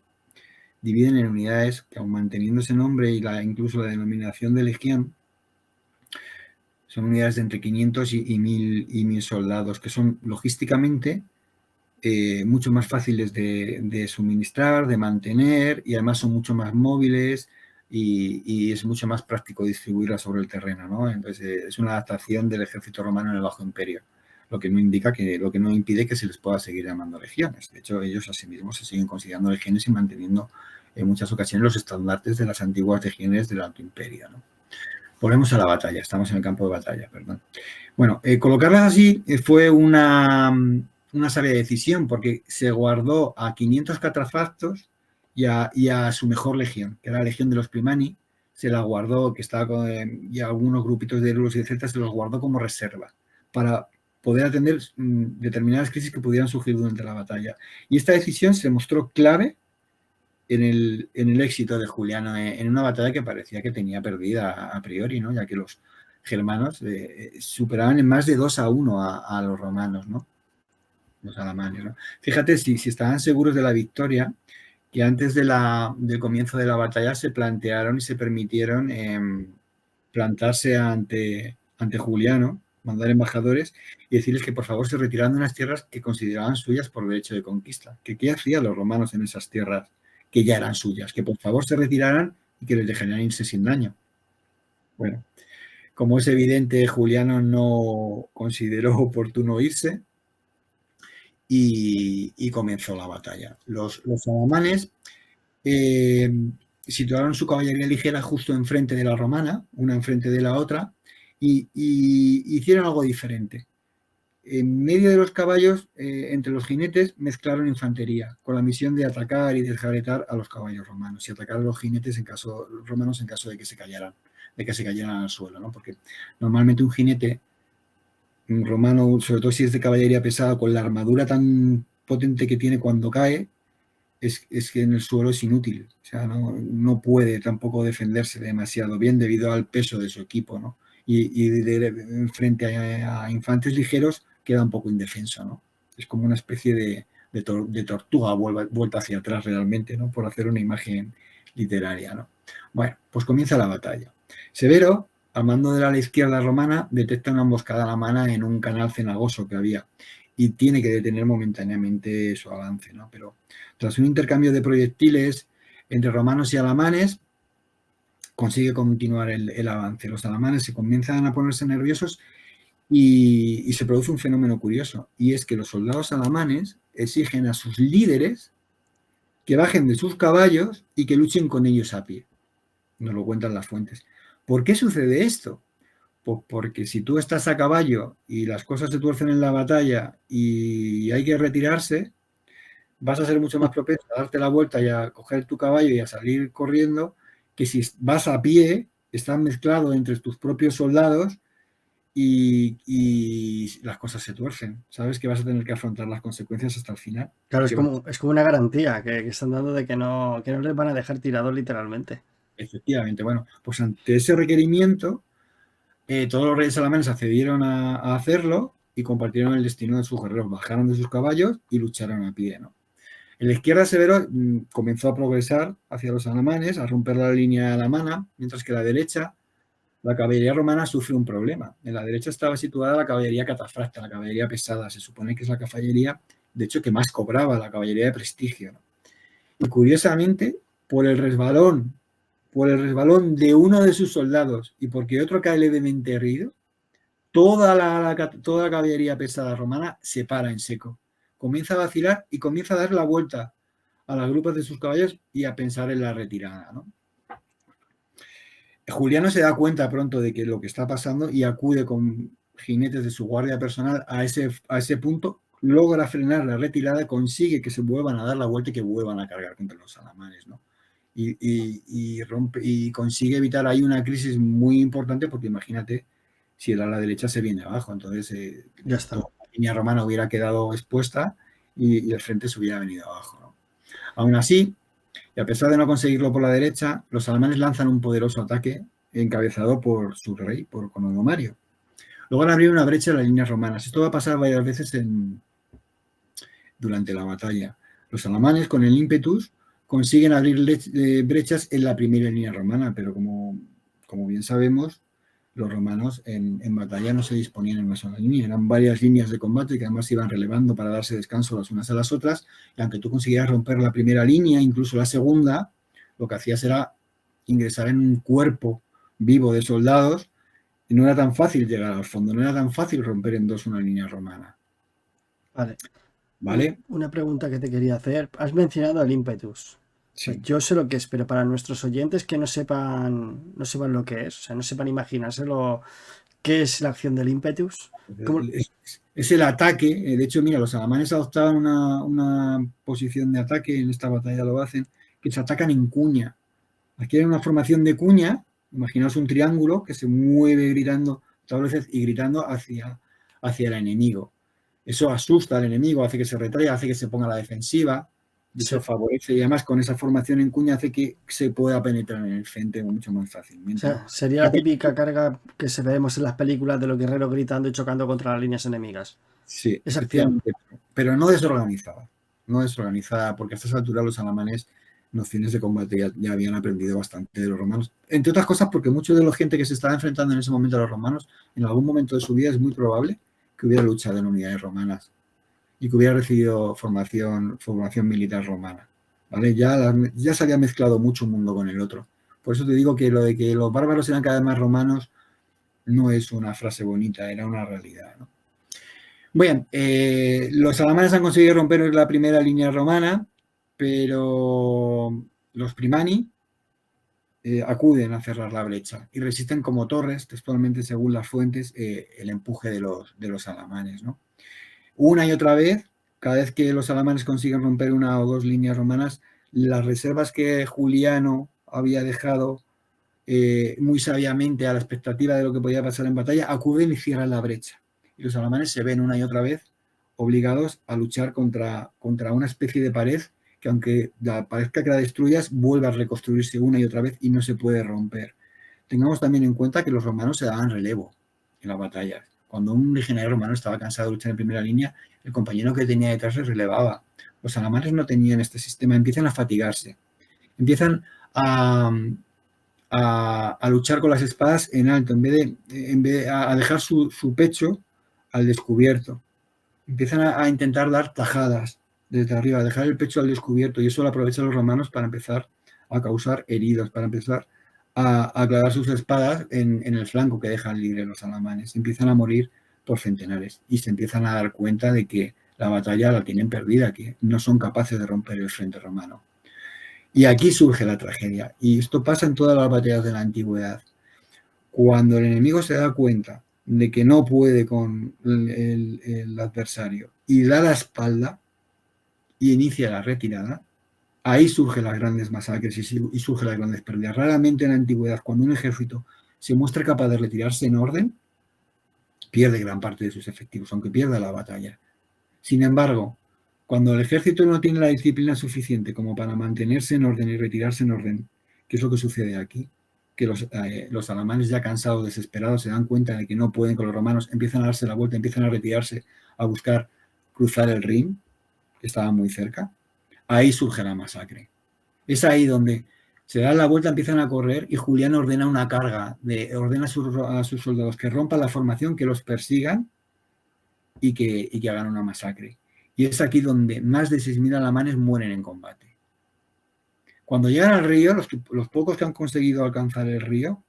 dividen en unidades que, aun manteniendo ese nombre y incluso la denominación de legión, son unidades de entre 500 y 1.000 soldados, que son logísticamente mucho más fáciles de suministrar, de mantener, y además son mucho más móviles y es mucho más práctico distribuirlas sobre el terreno, ¿no? Entonces es una adaptación del ejército romano en el Bajo Imperio, lo que no impide que se les pueda seguir llamando legiones. De hecho, ellos asimismo se siguen considerando legiones y manteniendo en muchas ocasiones los estandartes de las antiguas legiones del Alto Imperio, ¿no? Volvemos a la batalla, estamos en el campo de batalla, perdón. Bueno, colocarlas así fue una sabia decisión, porque se guardó a 500 catafractos y a su mejor legión, que era la legión de los Primani, se la guardó, que estaba y algunos grupitos de Euros y de Celtas se los guardó como reserva para poder atender determinadas crisis que pudieran surgir durante la batalla. Y esta decisión se mostró clave en el éxito de Juliano en una batalla que parecía que tenía perdida a priori, ¿no? Ya que los germanos superaban en más de 2-1 a los romanos, ¿no? Los alamanes, ¿no? Fíjate, si estaban seguros de la victoria, que antes del comienzo de la batalla se plantearon y se permitieron plantarse ante Juliano, mandar embajadores y decirles que por favor se retiraran de unas tierras que consideraban suyas por derecho de conquista. ¿Qué hacían los romanos en esas tierras que ya eran suyas? Que por favor se retiraran y que les dejaran irse sin daño. Bueno, como es evidente, Juliano no consideró oportuno irse y comenzó la batalla. Los alamanes situaron su caballería ligera justo enfrente de la romana, una enfrente de la otra, y hicieron algo diferente. En medio de los caballos, entre los jinetes, mezclaron infantería, con la misión de atacar y desjaretar a los caballos romanos y atacar a los jinetes romanos en caso de que se cayeran al suelo, ¿no? Porque normalmente un jinete romano, sobre todo si es de caballería pesada, con la armadura tan potente que tiene cuando cae, es que en el suelo es inútil. O sea, no puede tampoco defenderse demasiado bien debido al peso de su equipo, ¿no? Y frente a infantes ligeros queda un poco indefenso, ¿no? Es como una especie de tortuga vuelta hacia atrás realmente, ¿no? Por hacer una imagen literaria, ¿no? Bueno, pues comienza la batalla. Severo, al mando de la izquierda romana, detecta una emboscada alamana en un canal cenagoso que había y tiene que detener momentáneamente su avance, ¿no? Pero tras un intercambio de proyectiles entre romanos y alamanes, consigue continuar el avance. Los alamanes se comienzan a ponerse nerviosos y se produce un fenómeno curioso, y es que los soldados alamanes exigen a sus líderes que bajen de sus caballos y que luchen con ellos a pie. Nos lo cuentan las fuentes. ¿Por qué sucede esto? Pues porque si tú estás a caballo y las cosas se tuercen en la batalla y hay que retirarse, vas a ser mucho más propenso a darte la vuelta y a coger tu caballo y a salir corriendo, que si vas a pie, estás mezclado entre tus propios soldados y las cosas se tuercen. Sabes que vas a tener que afrontar las consecuencias hasta el final. Claro, es como una garantía que están dando de que no les van a dejar tirados literalmente. Efectivamente, bueno, pues ante ese requerimiento, todos los reyes alamanes accedieron a hacerlo y compartieron el destino de sus guerreros. Bajaron de sus caballos y lucharon a pie, ¿no? En la izquierda, Severo comenzó a progresar hacia los alamanes, a romper la línea alamana, mientras que a la derecha, la caballería romana sufre un problema. En la derecha estaba situada la caballería catafracta, la caballería pesada. Se supone que es la caballería, de hecho, que más cobraba, la caballería de prestigio, ¿no? Y curiosamente, por el resbalón de uno de sus soldados y porque otro cae levemente herido, toda la caballería pesada romana se para en seco. Comienza a vacilar y comienza a dar la vuelta a las grupas de sus caballos y a pensar en la retirada, ¿no? Juliano se da cuenta pronto de que lo que está pasando y acude con jinetes de su guardia personal a ese punto, logra frenar la retirada, consigue que se vuelvan a dar la vuelta y que vuelvan a cargar contra los alamanes, ¿no? Y consigue evitar ahí una crisis muy importante, porque imagínate si el ala derecha se viene abajo, entonces ya está. Toda la línea romana hubiera quedado expuesta y el frente se hubiera venido abajo, ¿no? Aún así, y a pesar de no conseguirlo por la derecha, los alamanes lanzan un poderoso ataque encabezado por su rey, por Conodo Mario. Logran abrir una brecha en las líneas romanas. Esto va a pasar varias veces durante la batalla. Los alamanes, con el ímpetus, consiguen abrir brechas en la primera línea romana, pero como bien sabemos, los romanos en batalla no se disponían en una sola línea, eran varias líneas de combate que además se iban relevando para darse descanso las unas a las otras, y aunque tú consiguieras romper la primera línea, incluso la segunda, lo que hacías era ingresar en un cuerpo vivo de soldados y no era tan fácil llegar al fondo, no era tan fácil romper en dos una línea romana. ¿Vale? Una pregunta que te quería hacer. Has mencionado el ímpetus. Sí. Yo sé lo que es, pero para nuestros oyentes que no sepan lo que es, o sea, no sepan imaginárselo, ¿qué es la acción del ímpetus? Es el ataque. De hecho, mira, los alamanes adoptaban una posición de ataque, en esta batalla lo hacen, que se atacan en cuña. Aquí hay una formación de cuña, imaginaos un triángulo que se mueve gritando todas veces y gritando hacia el enemigo. Eso asusta al enemigo, hace que se retraiga, hace que se ponga a la defensiva, y eso favorece, y además con esa formación en cuña hace que se pueda penetrar en el frente mucho más O fácilmente. sea, sería la típica carga que se vemos en las películas de los guerreros gritando y chocando contra las líneas enemigas. Sí, Esa acción. efectivamente, pero no desorganizada. No desorganizada, porque a estas alturas los alamanes nociones de combate ya habían aprendido bastante de los romanos. Entre otras cosas porque mucha de la gente que se estaba enfrentando en ese momento a los romanos, en algún momento de su vida es muy probable que hubiera luchado en unidades romanas y que hubiera recibido formación militar romana. ¿Vale? Ya se había mezclado mucho un mundo con el otro. Por eso te digo que lo de que los bárbaros eran cada vez más romanos no es una frase bonita, era una realidad, ¿no? Bien, los alamanes han conseguido romper la primera línea romana, pero los primani acuden a cerrar la brecha y resisten como torres, textualmente según las fuentes, el empuje de los alamanes, ¿no? Una y otra vez, cada vez que los alamanes consiguen romper una o dos líneas romanas, las reservas que Juliano había dejado muy sabiamente a la expectativa de lo que podía pasar en batalla, acuden y cierran la brecha. Y los alamanes se ven una y otra vez obligados a luchar contra una especie de pared que, aunque parezca que la destruyas, vuelve a reconstruirse una y otra vez y no se puede romper. Tengamos también en cuenta que los romanos se daban relevo en las batallas. Cuando un legionario romano estaba cansado de luchar en primera línea, el compañero que tenía detrás le relevaba. Los alamanes no tenían este sistema, empiezan a fatigarse, empiezan a luchar con las espadas en alto, en vez de a dejar su pecho al descubierto. Empiezan a intentar dar tajadas desde arriba, a dejar el pecho al descubierto, y eso lo aprovechan los romanos para empezar a causar heridas, para empezar a clavar sus espadas en el flanco que dejan libre los alamanes. Empiezan a morir por centenares y se empiezan a dar cuenta de que la batalla la tienen perdida, que no son capaces de romper el frente romano. Y aquí surge la tragedia, y esto pasa en todas las batallas de la antigüedad. Cuando el enemigo se da cuenta de que no puede con el adversario y da la espalda y inicia la retirada, ahí surgen las grandes masacres y surgen las grandes pérdidas. Raramente en la antigüedad, cuando un ejército se muestra capaz de retirarse en orden, pierde gran parte de sus efectivos, aunque pierda la batalla. Sin embargo, cuando el ejército no tiene la disciplina suficiente como para mantenerse en orden y retirarse en orden, ¿qué es lo que sucede aquí? Que los alamanes, ya cansados, desesperados, se dan cuenta de que no pueden con los romanos, empiezan a darse la vuelta, empiezan a retirarse, a buscar cruzar el Rin, que estaba muy cerca. Ahí surge la masacre. Es ahí donde se dan la vuelta, empiezan a correr y Julián ordena una carga, ordena a sus soldados que rompan la formación, que los persigan y que hagan una masacre. Y es aquí donde más de 6.000 alamanes mueren en combate. Cuando llegan al río, los pocos que han conseguido alcanzar el río,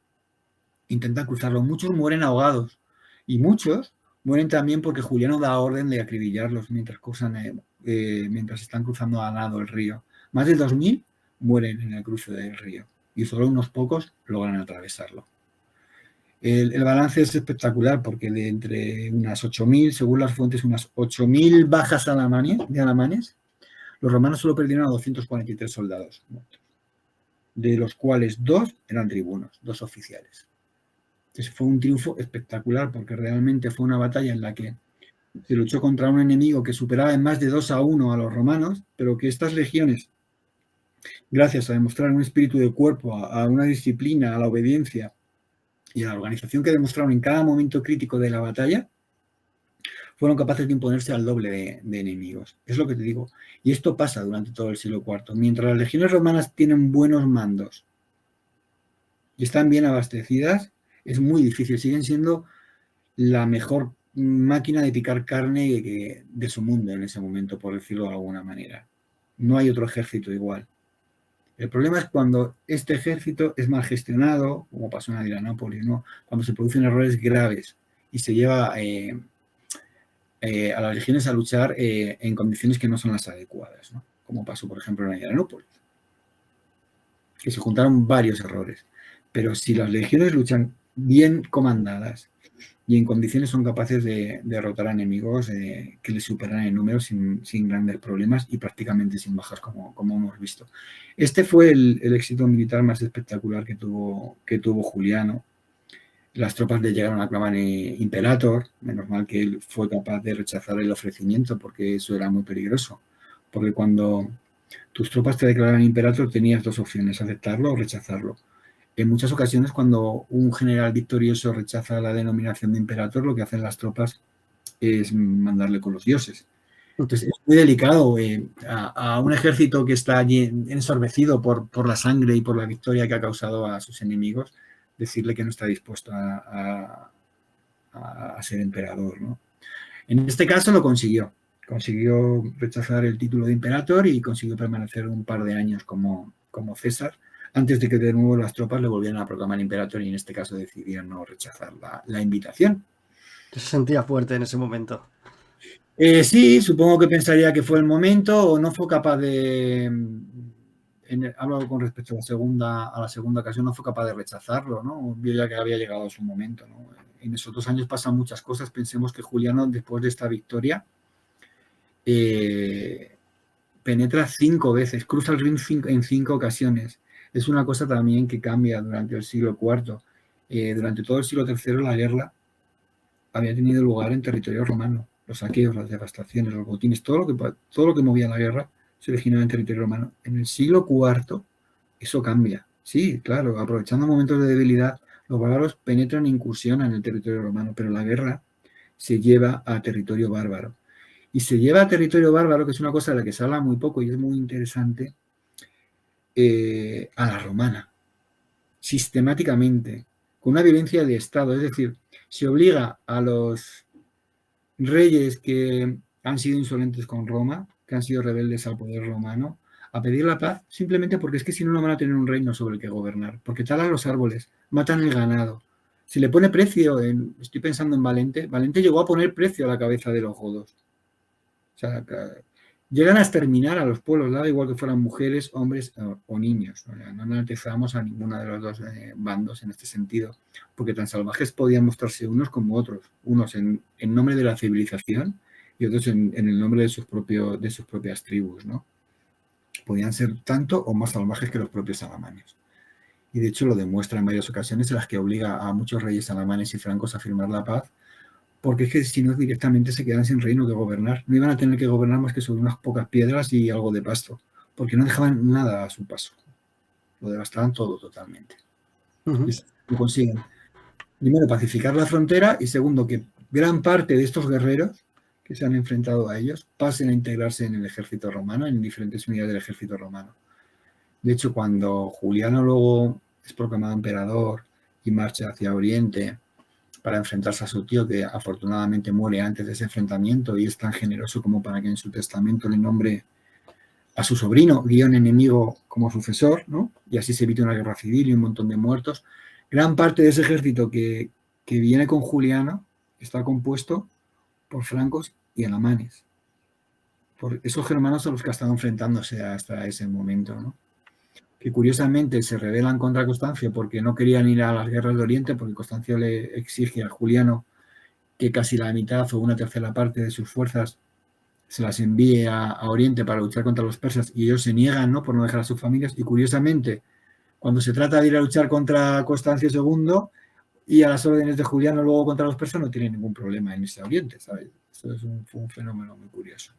intentan cruzarlo. Muchos mueren ahogados y muchos mueren también porque Juliano da orden de acribillarlos mientras están cruzando a nado el río. Más de 2.000 mueren en el cruce del río y solo unos pocos logran atravesarlo. El balance es espectacular porque de entre unas 8.000, según las fuentes, unas 8.000 bajas de alamanes, los romanos solo perdieron a 243 soldados muertos, de los cuales 2 eran tribunos, 2 oficiales. Entonces fue un triunfo espectacular porque realmente fue una batalla en la que se luchó contra un enemigo que superaba en más de 2-1 a los romanos, pero que estas legiones, gracias a demostrar un espíritu de cuerpo, a una disciplina, a la obediencia y a la organización que demostraron en cada momento crítico de la batalla, fueron capaces de imponerse al doble de enemigos. Es lo que te digo. Y esto pasa durante todo el siglo IV. Mientras las legiones romanas tienen buenos mandos y están bien abastecidas, es muy difícil. Siguen siendo la mejor máquina de picar carne de su mundo en ese momento, por decirlo de alguna manera. No hay otro ejército igual. El problema es cuando este ejército es mal gestionado, como pasó en Adrianópolis, ¿no? Cuando se producen errores graves y se lleva a las legiones a luchar en condiciones que no son las adecuadas, ¿no? Como pasó, por ejemplo, en Adrianópolis, que se juntaron varios errores. Pero si las legiones luchan bien comandadas, y en condiciones son capaces de derrotar a enemigos que les superan en número sin grandes problemas y prácticamente sin bajas, como hemos visto. Este fue el éxito militar más espectacular que tuvo Juliano. Las tropas le llegaron a clamar Imperator, menos mal que él fue capaz de rechazar el ofrecimiento porque eso era muy peligroso. Porque cuando tus tropas te declaraban Imperator tenías dos opciones, aceptarlo o rechazarlo. En muchas ocasiones, cuando un general victorioso rechaza la denominación de Imperator, lo que hacen las tropas es mandarle con los dioses. Entonces, es muy delicado a un ejército que está allí ensorbecido por la sangre y por la victoria que ha causado a sus enemigos, decirle que no está dispuesto a ser emperador, ¿no? En este caso lo consiguió. Consiguió rechazar el título de Imperator y consiguió permanecer un par de años como César, antes de que de nuevo las tropas le volvieran a proclamar Imperator y en este caso decidieron no rechazar la invitación. Se sentía fuerte en ese momento. Sí, supongo que pensaría que fue el momento o no fue capaz de... Hablo con respecto a la segunda ocasión, no fue capaz de rechazarlo, ¿no? Vio ya que había llegado a su momento, ¿no? En esos 2 años pasan muchas cosas. Pensemos que Juliano, después de esta victoria, penetra 5 veces, cruza el Rin en 5 ocasiones. Es una cosa también que cambia durante el siglo IV. Durante todo el siglo III la guerra había tenido lugar en territorio romano. Los saqueos, las devastaciones, los botines, todo lo que movía la guerra se originaba en territorio romano. En el siglo IV eso cambia. Sí, claro, aprovechando momentos de debilidad, los bárbaros penetran e incursionan en el territorio romano, pero la guerra se lleva a territorio bárbaro. Y se lleva a territorio bárbaro, que es una cosa de la que se habla muy poco y es muy interesante, a la romana, sistemáticamente, con una violencia de Estado. Es decir, se obliga a los reyes que han sido insolentes con Roma, que han sido rebeldes al poder romano, a pedir la paz simplemente porque es que si no, no van a tener un reino sobre el que gobernar, porque talan los árboles, matan el ganado. Se le pone precio, estoy pensando en Valente, Valente llegó a poner precio a la cabeza de los godos. O sea, llegan a exterminar a los pueblos, da igual que fueran mujeres, hombres o niños. No analizamos a ninguno de los dos bandos en este sentido, porque tan salvajes podían mostrarse unos como otros, unos en nombre de la civilización y otros en el nombre de sus propias tribus, ¿no? Podían ser tanto o más salvajes que los propios alamanes. Y de hecho lo demuestra en varias ocasiones en las que obliga a muchos reyes alamanes y francos a firmar la paz, porque es que si no directamente se quedan sin reino que gobernar. No iban a tener que gobernar más que sobre unas pocas piedras y algo de pasto, porque no dejaban nada a su paso. Lo devastaban todo totalmente. Y lo consiguen. Primero, pacificar la frontera y segundo, que gran parte de estos guerreros que se han enfrentado a ellos pasen a integrarse en el ejército romano, en diferentes unidades del ejército romano. De hecho, cuando Juliano luego es proclamado emperador y marcha hacia Oriente para enfrentarse a su tío, que afortunadamente muere antes de ese enfrentamiento y es tan generoso como para que en su testamento le nombre a su sobrino, guión enemigo, como sucesor, ¿no? Y así se evita una guerra civil y un montón de muertos. Gran parte de ese ejército que viene con Juliano está compuesto por francos y alamanes. Por esos germanos a los que ha estado enfrentándose hasta ese momento, ¿no? Que curiosamente se rebelan contra Constancio porque no querían ir a las guerras de Oriente, porque Constancio le exige a Juliano que casi la mitad o una tercera parte de sus fuerzas se las envíe a Oriente para luchar contra los persas y ellos se niegan, ¿no?, por no dejar a sus familias. Y curiosamente, cuando se trata de ir a luchar contra Constancio II y a las órdenes de Juliano luego contra los persas, no tienen ningún problema en irse a Oriente, ¿sabes? Esto es un fenómeno muy curioso.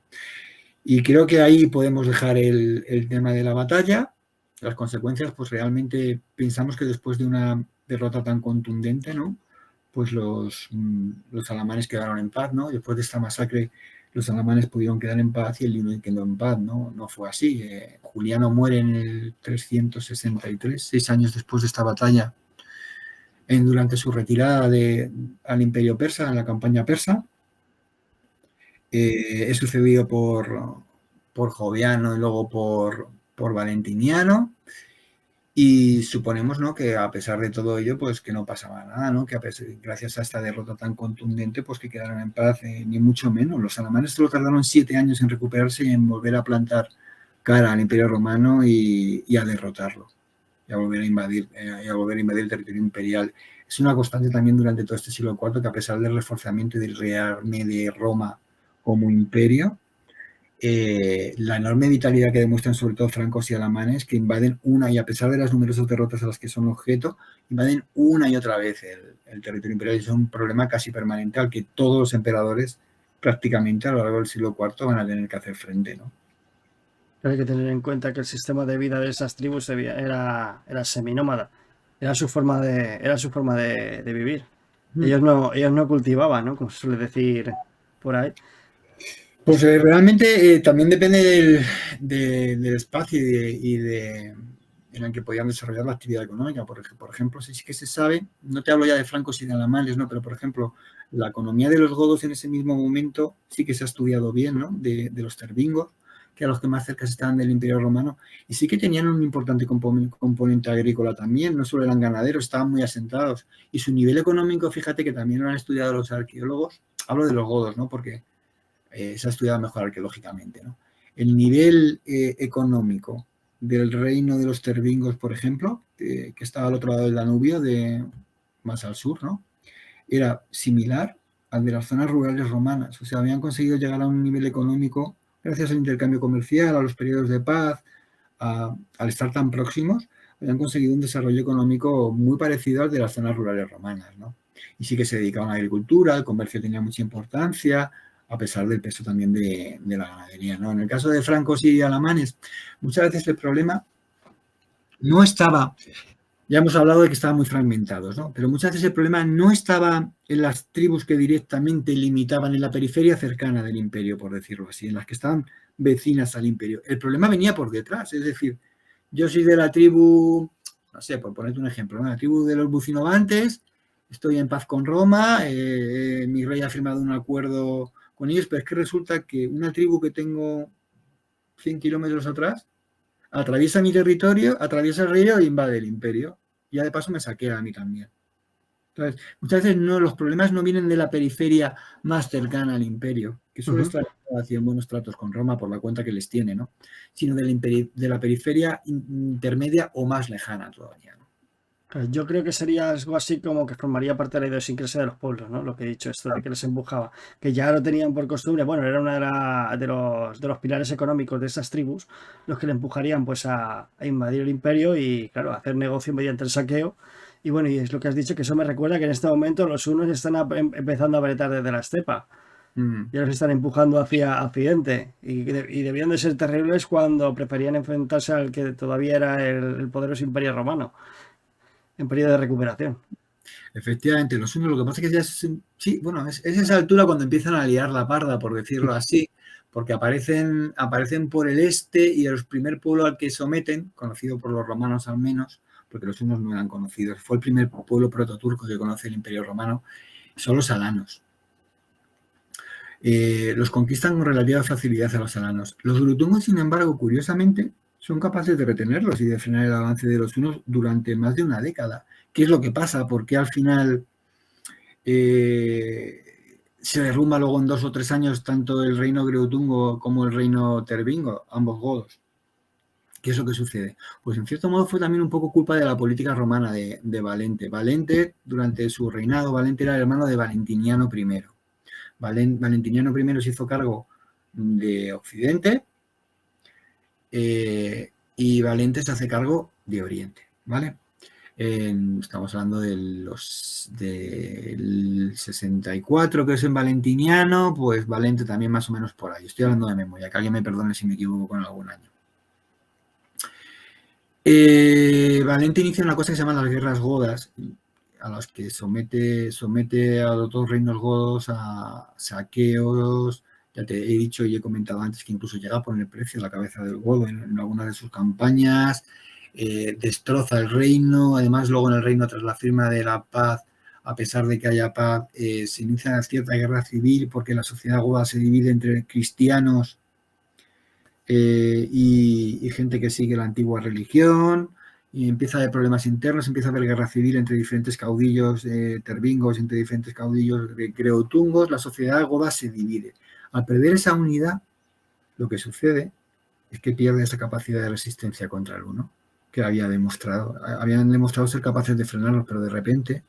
Y creo que ahí podemos dejar el tema de la batalla. Las consecuencias, pues realmente pensamos que después de una derrota tan contundente, ¿no?, pues los alamanes quedaron en paz, ¿no? Después de esta masacre, los alamanes pudieron quedar en paz y el Limón quedó en paz, ¿no? No fue así. Juliano muere en el 363, 6 años después de esta batalla, durante su retirada al Imperio Persa, en la campaña persa. Es sucedido por Joviano y luego por Valentiniano. Y suponemos, ¿no?, que a pesar de todo ello, pues que no pasaba nada, ¿no? Que gracias a esta derrota tan contundente, pues que quedaron en paz, ni mucho menos. Los alamanes solo tardaron 7 años en recuperarse y en volver a plantar cara al Imperio Romano y a derrotarlo, y a volver a invadir el territorio imperial. es una constante también durante todo este siglo IV, que a pesar del reforzamiento y del rearme de Roma como imperio, la enorme vitalidad que demuestran sobre todo francos y alamanes, que invaden una y a pesar de las numerosas derrotas a las que son objeto, invaden una y otra vez el territorio imperial. Es un problema casi permanente al que todos los emperadores prácticamente a lo largo del siglo IV van a tener que hacer frente, ¿no? Pero hay que tener en cuenta que el sistema de vida de esas tribus era seminómada. Era su forma de vivir. Ellos no cultivaban, ¿no? Como se suele decir por ahí. Pues realmente también depende del espacio en el que podían desarrollar la actividad económica. Por ejemplo, sí que se sabe, no te hablo ya de francos y de alamanes, ¿no? Pero, por ejemplo, la economía de los godos en ese mismo momento sí que se ha estudiado bien, ¿no? De los tervingos, que a los que más cerca estaban del Imperio Romano, y sí que tenían un importante componente agrícola también, no solo eran ganaderos, estaban muy asentados. Y su nivel económico, fíjate que también lo han estudiado los arqueólogos, hablo de los godos, ¿no? Porque se ha estudiado mejor arqueológicamente, ¿no? El nivel económico del reino de los tervingos, por ejemplo, que estaba al otro lado del Danubio, más al sur, ¿no? Era similar al de las zonas rurales romanas. O sea, habían conseguido llegar a un nivel económico gracias al intercambio comercial, a los periodos de paz, al estar tan próximos, habían conseguido un desarrollo económico muy parecido al de las zonas rurales romanas, ¿no? Y sí que se dedicaban a la agricultura, el comercio tenía mucha importancia, a pesar del peso también de la ganadería, ¿no? En el caso de francos y alamanes, muchas veces el problema no estaba, ya hemos hablado de que estaban muy fragmentados, ¿no? Pero muchas veces el problema no estaba en las tribus que directamente limitaban en la periferia cercana del imperio, por decirlo así, en las que estaban vecinas al imperio. El problema venía por detrás, es decir, yo soy de la tribu, no sé, por ponerte un ejemplo, ¿no? La tribu de los bucinovantes, estoy en paz con Roma, mi rey ha firmado un acuerdo con ellos, pero es que resulta que una tribu que tengo 100 kilómetros atrás atraviesa mi territorio, atraviesa el río e invade el imperio. Y ya de paso me saquea a mí también. Entonces, muchas veces los problemas no vienen de la periferia más cercana al imperio, que suele estar haciendo buenos tratos con Roma por la cuenta que les tiene, ¿no? Sino de la periferia intermedia o más lejana todavía, ¿no? Yo creo que sería algo así como que formaría parte de la idiosincrasia de los pueblos, ¿no? Lo que he dicho, esto de que les empujaba, que ya lo tenían por costumbre, bueno, era una de los pilares económicos de esas tribus, los que le empujarían pues a invadir el imperio y, claro, a hacer negocio mediante el saqueo. Y bueno, y es lo que has dicho, que eso me recuerda que en este momento los hunos están empezando a apretar desde la estepa. Mm. Ya los están empujando hacia Occidente y debían de ser terribles cuando preferían enfrentarse al que todavía era el poderoso imperio romano en periodo de recuperación. Efectivamente, los unos, lo que pasa es que ya sí, bueno, es esa altura cuando empiezan a liar la parda, por decirlo así, porque aparecen por el este y el primer pueblo al que someten, conocido por los romanos al menos, porque los unos no eran conocidos, fue el primer pueblo prototurco que conoce el Imperio Romano, son los alanos. Los conquistan con relativa facilidad a los alanos. Los grutungos, sin embargo, curiosamente, son capaces de retenerlos y de frenar el avance de los hunos durante más de una década. ¿Qué es lo que pasa? ¿Por qué al final se derrumba luego en 2 o 3 años tanto el reino greutungo como el reino tervingo, ambos godos? ¿Qué es lo que sucede? Pues en cierto modo fue también un poco culpa de la política romana de Valente. Valente, durante su reinado, Valente era el hermano de Valentiniano I. Valentiniano I se hizo cargo de Occidente y Valente se hace cargo de Oriente, ¿vale? Estamos hablando del 64, que es en Valentiniano, pues Valente también más o menos por ahí. Estoy hablando de memoria, que alguien me perdone si me equivoco con algún año. Valente inicia una cosa que se llama las guerras godas, a las que somete a los dos reinos godos a saqueos. Ya te he dicho y he comentado antes que incluso llega a poner precio a la cabeza del godo en algunas de sus campañas. Destroza el reino. Además, luego en el reino, tras la firma de la paz, a pesar de que haya paz, se inicia una cierta guerra civil porque la sociedad goda se divide entre cristianos y gente que sigue la antigua religión, y empieza a haber problemas internos, empieza a haber guerra civil entre diferentes caudillos tervingos, entre diferentes caudillos greutungos, la sociedad goda se divide. Al perder esa unidad, lo que sucede es que pierde esa capacidad de resistencia contra el uno, que habían demostrado ser capaces de frenarlos, pero de repente,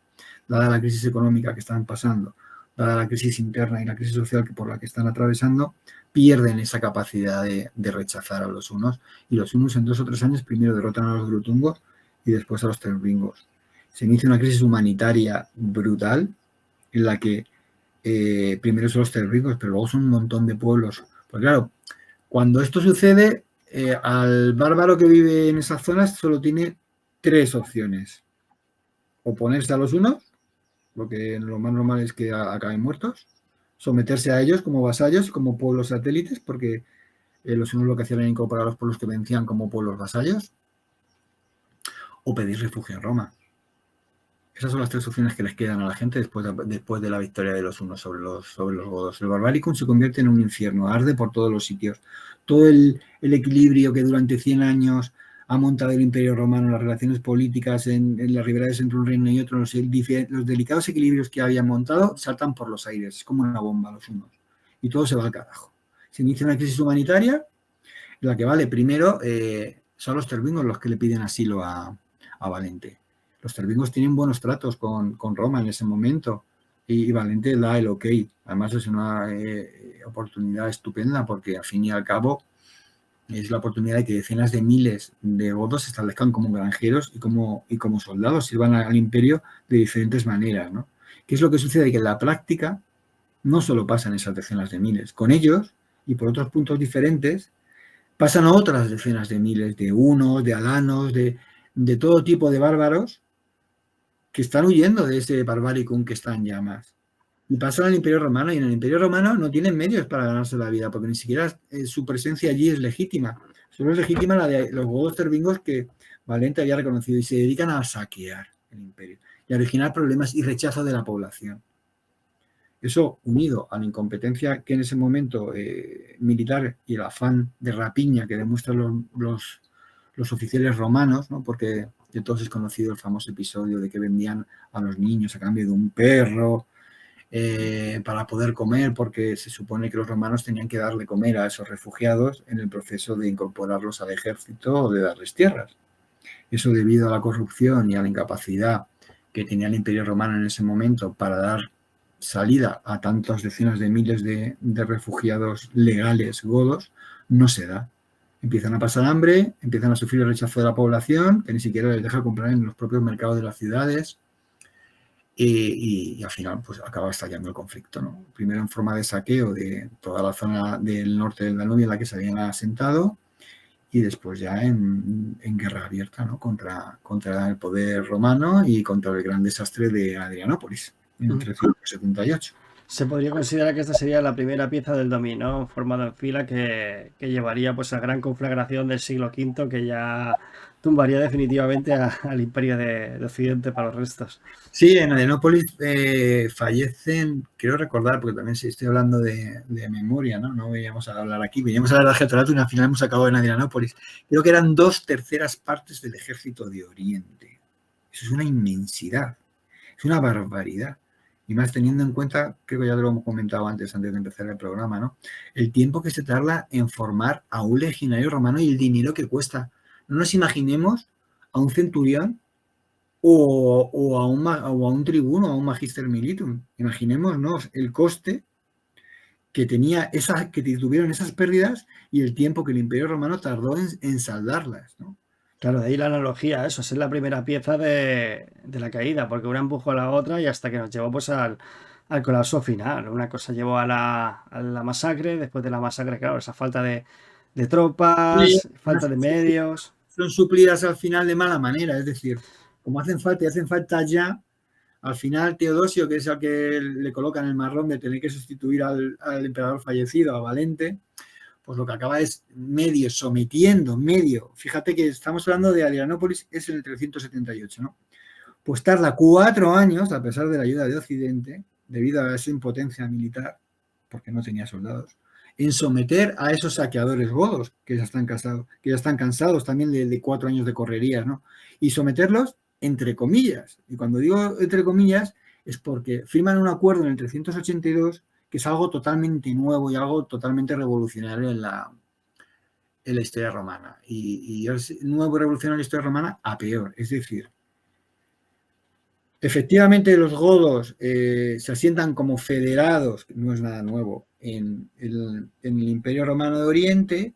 dada la crisis económica que están pasando, dada la crisis interna y la crisis social por la que están atravesando, pierden esa capacidad de rechazar a los hunos. Y los hunos en 2 o 3 años primero derrotan a los grutungos y después a los tervingos. Se inicia una crisis humanitaria brutal en la que primero son los tervingos, pero luego son un montón de pueblos. Pues claro, cuando esto sucede, al bárbaro que vive en esas zonas solo tiene 3 opciones. Oponerse a los hunos, lo que lo más normal es que acaben muertos, someterse a ellos como vasallos, como pueblos satélites, porque los hunos lo que hacían era incorporar a los pueblos que vencían como pueblos vasallos, o pedir refugio en Roma. Esas son las 3 opciones que les quedan a la gente después de la victoria de los hunos sobre los godos. El Barbaricum se convierte en un infierno, arde por todos los sitios. Todo el equilibrio que durante 100 años ha montado el Imperio Romano, las relaciones políticas en las rivalidades entre un reino y otro, los delicados equilibrios que habían montado saltan por los aires, es como una bomba los hunos. Y todo se va al carajo. Se inicia una crisis humanitaria, en la que, vale, primero son los tervingos los que le piden asilo a Valente. Los tervingos tienen buenos tratos con Roma en ese momento y Valente da el ok. Además es una oportunidad estupenda porque al fin y al cabo es la oportunidad de que decenas de miles de godos se establezcan como granjeros y como soldados, sirvan al imperio de diferentes maneras, ¿no? ¿Qué es lo que sucede? Que en la práctica no solo pasan esas decenas de miles. Con ellos, y por otros puntos diferentes, pasan otras decenas de miles de hunos, de alanos, de todo tipo de bárbaros que están huyendo de ese barbaricum que está en llamas. Y pasan al Imperio Romano, y en el Imperio Romano no tienen medios para ganarse la vida, porque ni siquiera su presencia allí es legítima. Solo es legítima la de los godos tervingos que Valente había reconocido, y se dedican a saquear el imperio y a originar problemas y rechazo de la población. Eso, unido a la incompetencia que en ese momento militar y el afán de rapiña que demuestran los oficiales romanos, ¿no? Porque de todos es conocido el famoso episodio de que vendían a los niños a cambio de un perro para poder comer, porque se supone que los romanos tenían que darle comer a esos refugiados en el proceso de incorporarlos al ejército o de darles tierras. Eso, debido a la corrupción y a la incapacidad que tenía el Imperio Romano en ese momento para dar salida a tantas decenas de miles de refugiados legales godos, no se da. Empiezan a pasar hambre, empiezan a sufrir el rechazo de la población, que ni siquiera les deja comprar en los propios mercados de las ciudades, y al final pues acaba estallando el conflicto, ¿no? Primero en forma de saqueo de toda la zona del norte del Danubio en la que se habían asentado, y después ya en guerra abierta, ¿no? contra el poder romano y contra el gran desastre de Adrianópolis en 378. Se podría considerar que esta sería la primera pieza del dominó formado en fila que llevaría pues a la gran conflagración del siglo V, que ya tumbaría definitivamente al imperio de Occidente para los restos. Sí, en Adrianópolis fallecen, quiero recordar, porque también si estoy hablando de memoria, ¿no? Veníamos a hablar aquí, veníamos a hablar de Getorato y al final hemos acabado en Adrianópolis. Creo que eran 2/3 partes del ejército de Oriente. Eso es una inmensidad, es una barbaridad. Y más teniendo en cuenta, creo que ya lo hemos comentado antes de empezar el programa, ¿no? El tiempo que se tarda en formar a un legionario romano y el dinero que cuesta. No nos imaginemos a un centurión o a un tribuno, a un magister militum. Imaginémonos el coste que tuvieron esas pérdidas y el tiempo que el Imperio Romano tardó en saldarlas, ¿no? Claro, de ahí la analogía, eso es la primera pieza de la caída, porque una empujó a la otra y hasta que nos llevó pues al colapso final. Una cosa llevó a la masacre, después de la masacre, claro, esa falta de tropas, falta de medios. Son suplidas al final de mala manera, es decir, como hacen falta y hacen falta ya, al final Teodosio, que es el que le colocan el marrón de tener que sustituir al emperador fallecido, a Valente, pues lo que acaba es sometiendo, fíjate que estamos hablando de Adrianópolis, es en el 378, ¿no? Pues tarda 4 años, a pesar de la ayuda de Occidente, debido a esa impotencia militar, porque no tenía soldados, en someter a esos saqueadores godos, que ya están cansados también de 4 años de correrías, ¿no? Y someterlos entre comillas. Y cuando digo entre comillas, es porque firman un acuerdo en el 382 que es algo totalmente nuevo y algo totalmente revolucionario en la historia romana. Y es nuevo y revolucionario en la historia romana a peor. Es decir, Efectivamente, los godos se asientan como federados, que no es nada nuevo, en el Imperio Romano de Oriente,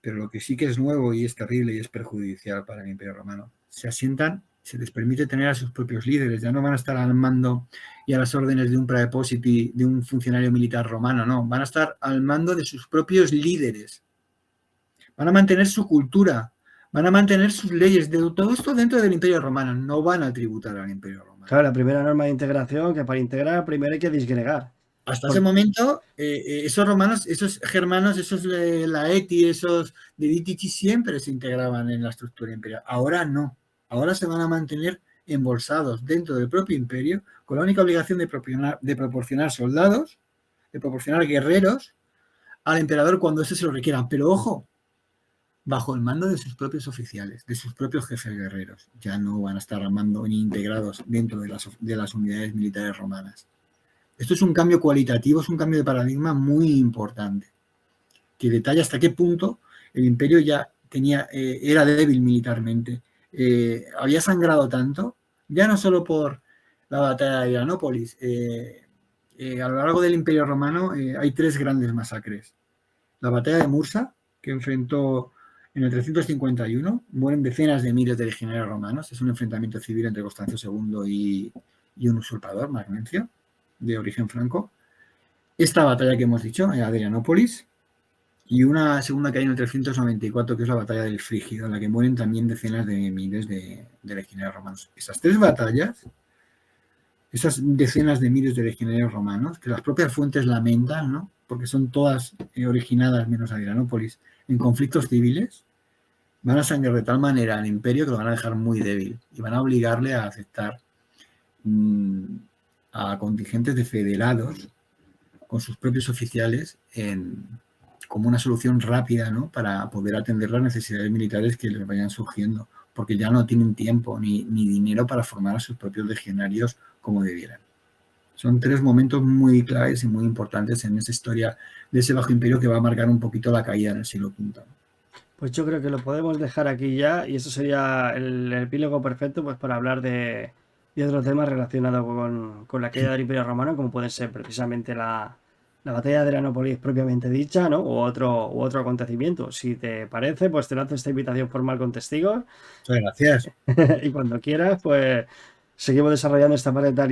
pero lo que sí que es nuevo y es terrible y es perjudicial para el Imperio Romano, se asientan, se les permite tener a sus propios líderes, ya no van a estar al mando y a las órdenes de un praepositi, de un funcionario militar romano, no, van a estar al mando de sus propios líderes, van a mantener su cultura, van a mantener sus leyes, de todo esto dentro del Imperio Romano, no van a tributar al Imperio Romano. Claro, la primera norma de integración, que para integrar primero hay que disgregar. Hasta ese momento, esos romanos, esos germanos, esos laeti, esos deditici siempre se integraban en la estructura imperial. Ahora no. Ahora se van a mantener embolsados dentro del propio imperio con la única obligación de proporcionar soldados, de proporcionar guerreros al emperador cuando ese se lo requieran. Pero ojo, bajo el mando de sus propios oficiales, de sus propios jefes guerreros. Ya no van a estar al mando ni integrados dentro de las unidades militares romanas. Esto es un cambio cualitativo, es un cambio de paradigma muy importante, que detalla hasta qué punto el imperio ya era débil militarmente. Había sangrado tanto, ya no solo por la batalla de Adrianópolis. A lo largo del imperio romano hay 3 grandes masacres. La batalla de Mursa, que enfrentó en el 351, mueren decenas de miles de legionarios romanos. Es un enfrentamiento civil entre Constancio II y un usurpador, Magnencio, de origen franco. Esta batalla que hemos dicho, Adrianópolis, y una segunda que hay en el 394, que es la batalla del Frígido, en la que mueren también decenas de miles de legionarios romanos. Esas 3 batallas, esas decenas de miles de legionarios romanos, que las propias fuentes lamentan, ¿no? Porque son todas originadas, menos Adrianópolis, en conflictos civiles, van a sangrar de tal manera al imperio que lo van a dejar muy débil y van a obligarle a aceptar a contingentes de federados con sus propios oficiales como una solución rápida, ¿no? Para poder atender las necesidades militares que les vayan surgiendo, porque ya no tienen tiempo ni dinero para formar a sus propios legionarios como debieran. Son 3 momentos muy claves y muy importantes en esa historia de ese Bajo Imperio que va a marcar un poquito la caída en el siglo V. Pues yo creo que lo podemos dejar aquí ya y eso sería el epílogo perfecto pues para hablar de otros temas relacionados con la caída del Imperio Romano, como pueden ser precisamente la batalla de Adrianópolis propiamente dicha, ¿no? U otro acontecimiento. Si te parece, pues te lanzo esta invitación formal con testigos. Muchas gracias. Y cuando quieras, pues seguimos desarrollando esta parte tan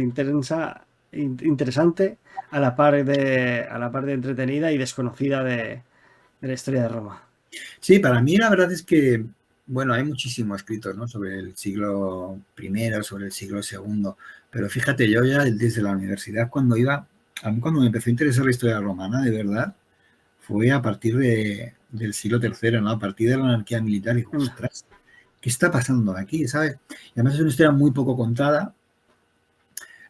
interesante a la par de entretenida y desconocida de la historia de Roma. Sí, para mí la verdad es que, bueno, hay muchísimo escrito, ¿no? Sobre el siglo I, sobre el siglo II, pero fíjate, yo ya desde la universidad cuando a mí cuando me empezó a interesar la historia romana, de verdad, fue a partir del siglo III, ¿no? A partir de la anarquía militar y, ostras, ¿qué está pasando aquí, sabes? Y además es una historia muy poco contada,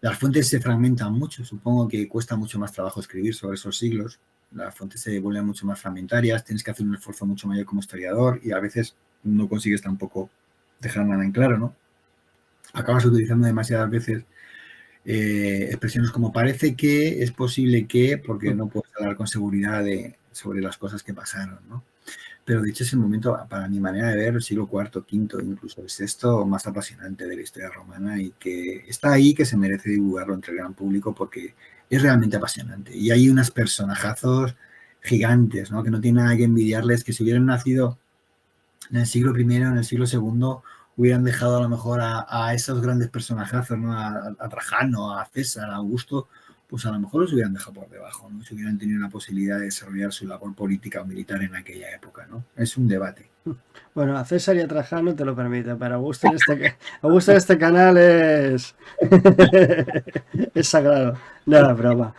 las fuentes se fragmentan mucho, supongo que cuesta mucho más trabajo escribir sobre esos siglos, las fuentes se vuelven mucho más fragmentarias, tienes que hacer un esfuerzo mucho mayor como historiador y a veces no consigues tampoco dejar nada en claro, ¿no? Acabas utilizando demasiadas veces expresiones como parece que, es posible que, porque no puedes hablar con seguridad sobre las cosas que pasaron, ¿no? Pero de hecho es el momento, para mi manera de ver, el siglo IV, V, incluso el VI, más apasionante de la historia romana y que está ahí, que se merece divulgarlo entre el gran público porque es realmente apasionante. Y hay unos personajazos gigantes, ¿no? Que no tiene nada que envidiarles, que si hubieran nacido en el siglo I, en el siglo II, hubieran dejado a lo mejor a esos grandes personajazos, ¿no? A Trajano, a César, a Augusto, pues a lo mejor los hubieran dejado por debajo, ¿no? Si hubieran tenido la posibilidad de desarrollar su labor política o militar en aquella época, ¿no? Es un debate. Bueno, a César y a Trajano te lo permite, pero Augusto en este canal es es sagrado. Nada, broma.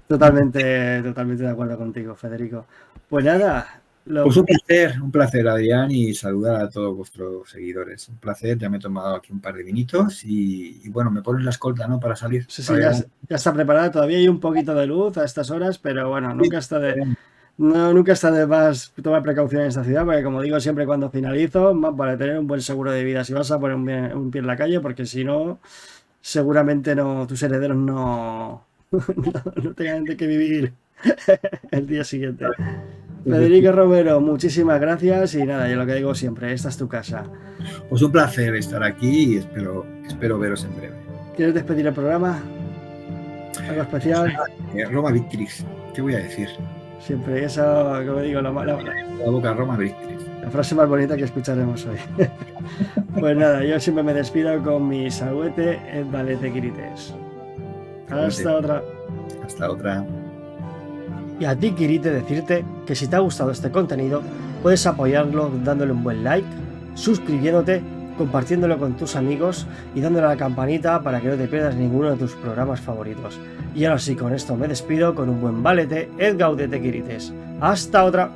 Totalmente de acuerdo contigo, Federico. Pues nada. Pues un placer, Adrián, y saludar a todos vuestros seguidores. Un placer, ya me he tomado aquí un par de vinitos y bueno, me pones la escolta, ¿no? Para salir. Sí, ya está preparada. Todavía hay un poquito de luz a estas horas, pero bueno, nunca está de más tomar precaución en esta ciudad, porque como digo siempre cuando finalizo, más vale tener un buen seguro de vida si vas a poner un pie en la calle, porque si no, seguramente tus herederos no tengan de qué vivir el día siguiente. Federico Romero, muchísimas gracias y nada, yo lo que digo siempre, esta es tu casa. Pues un placer estar aquí y espero veros en breve. ¿Quieres despedir el programa? ¿Algo especial? Roma Victrix. ¿Qué voy a decir? Siempre eso, como digo, La boca Roma Victrix. La frase más bonita que escucharemos hoy. Pues nada, yo siempre me despido con mi saludete en Valete Quirites. Hasta otra. Hasta otra. Y a ti, Quirite, decirte que si te ha gustado este contenido, puedes apoyarlo dándole un buen like, suscribiéndote, compartiéndolo con tus amigos y dándole a la campanita para que no te pierdas ninguno de tus programas favoritos. Y ahora sí, con esto me despido con un buen Valete et Gaudete Quirites. ¡Hasta otra!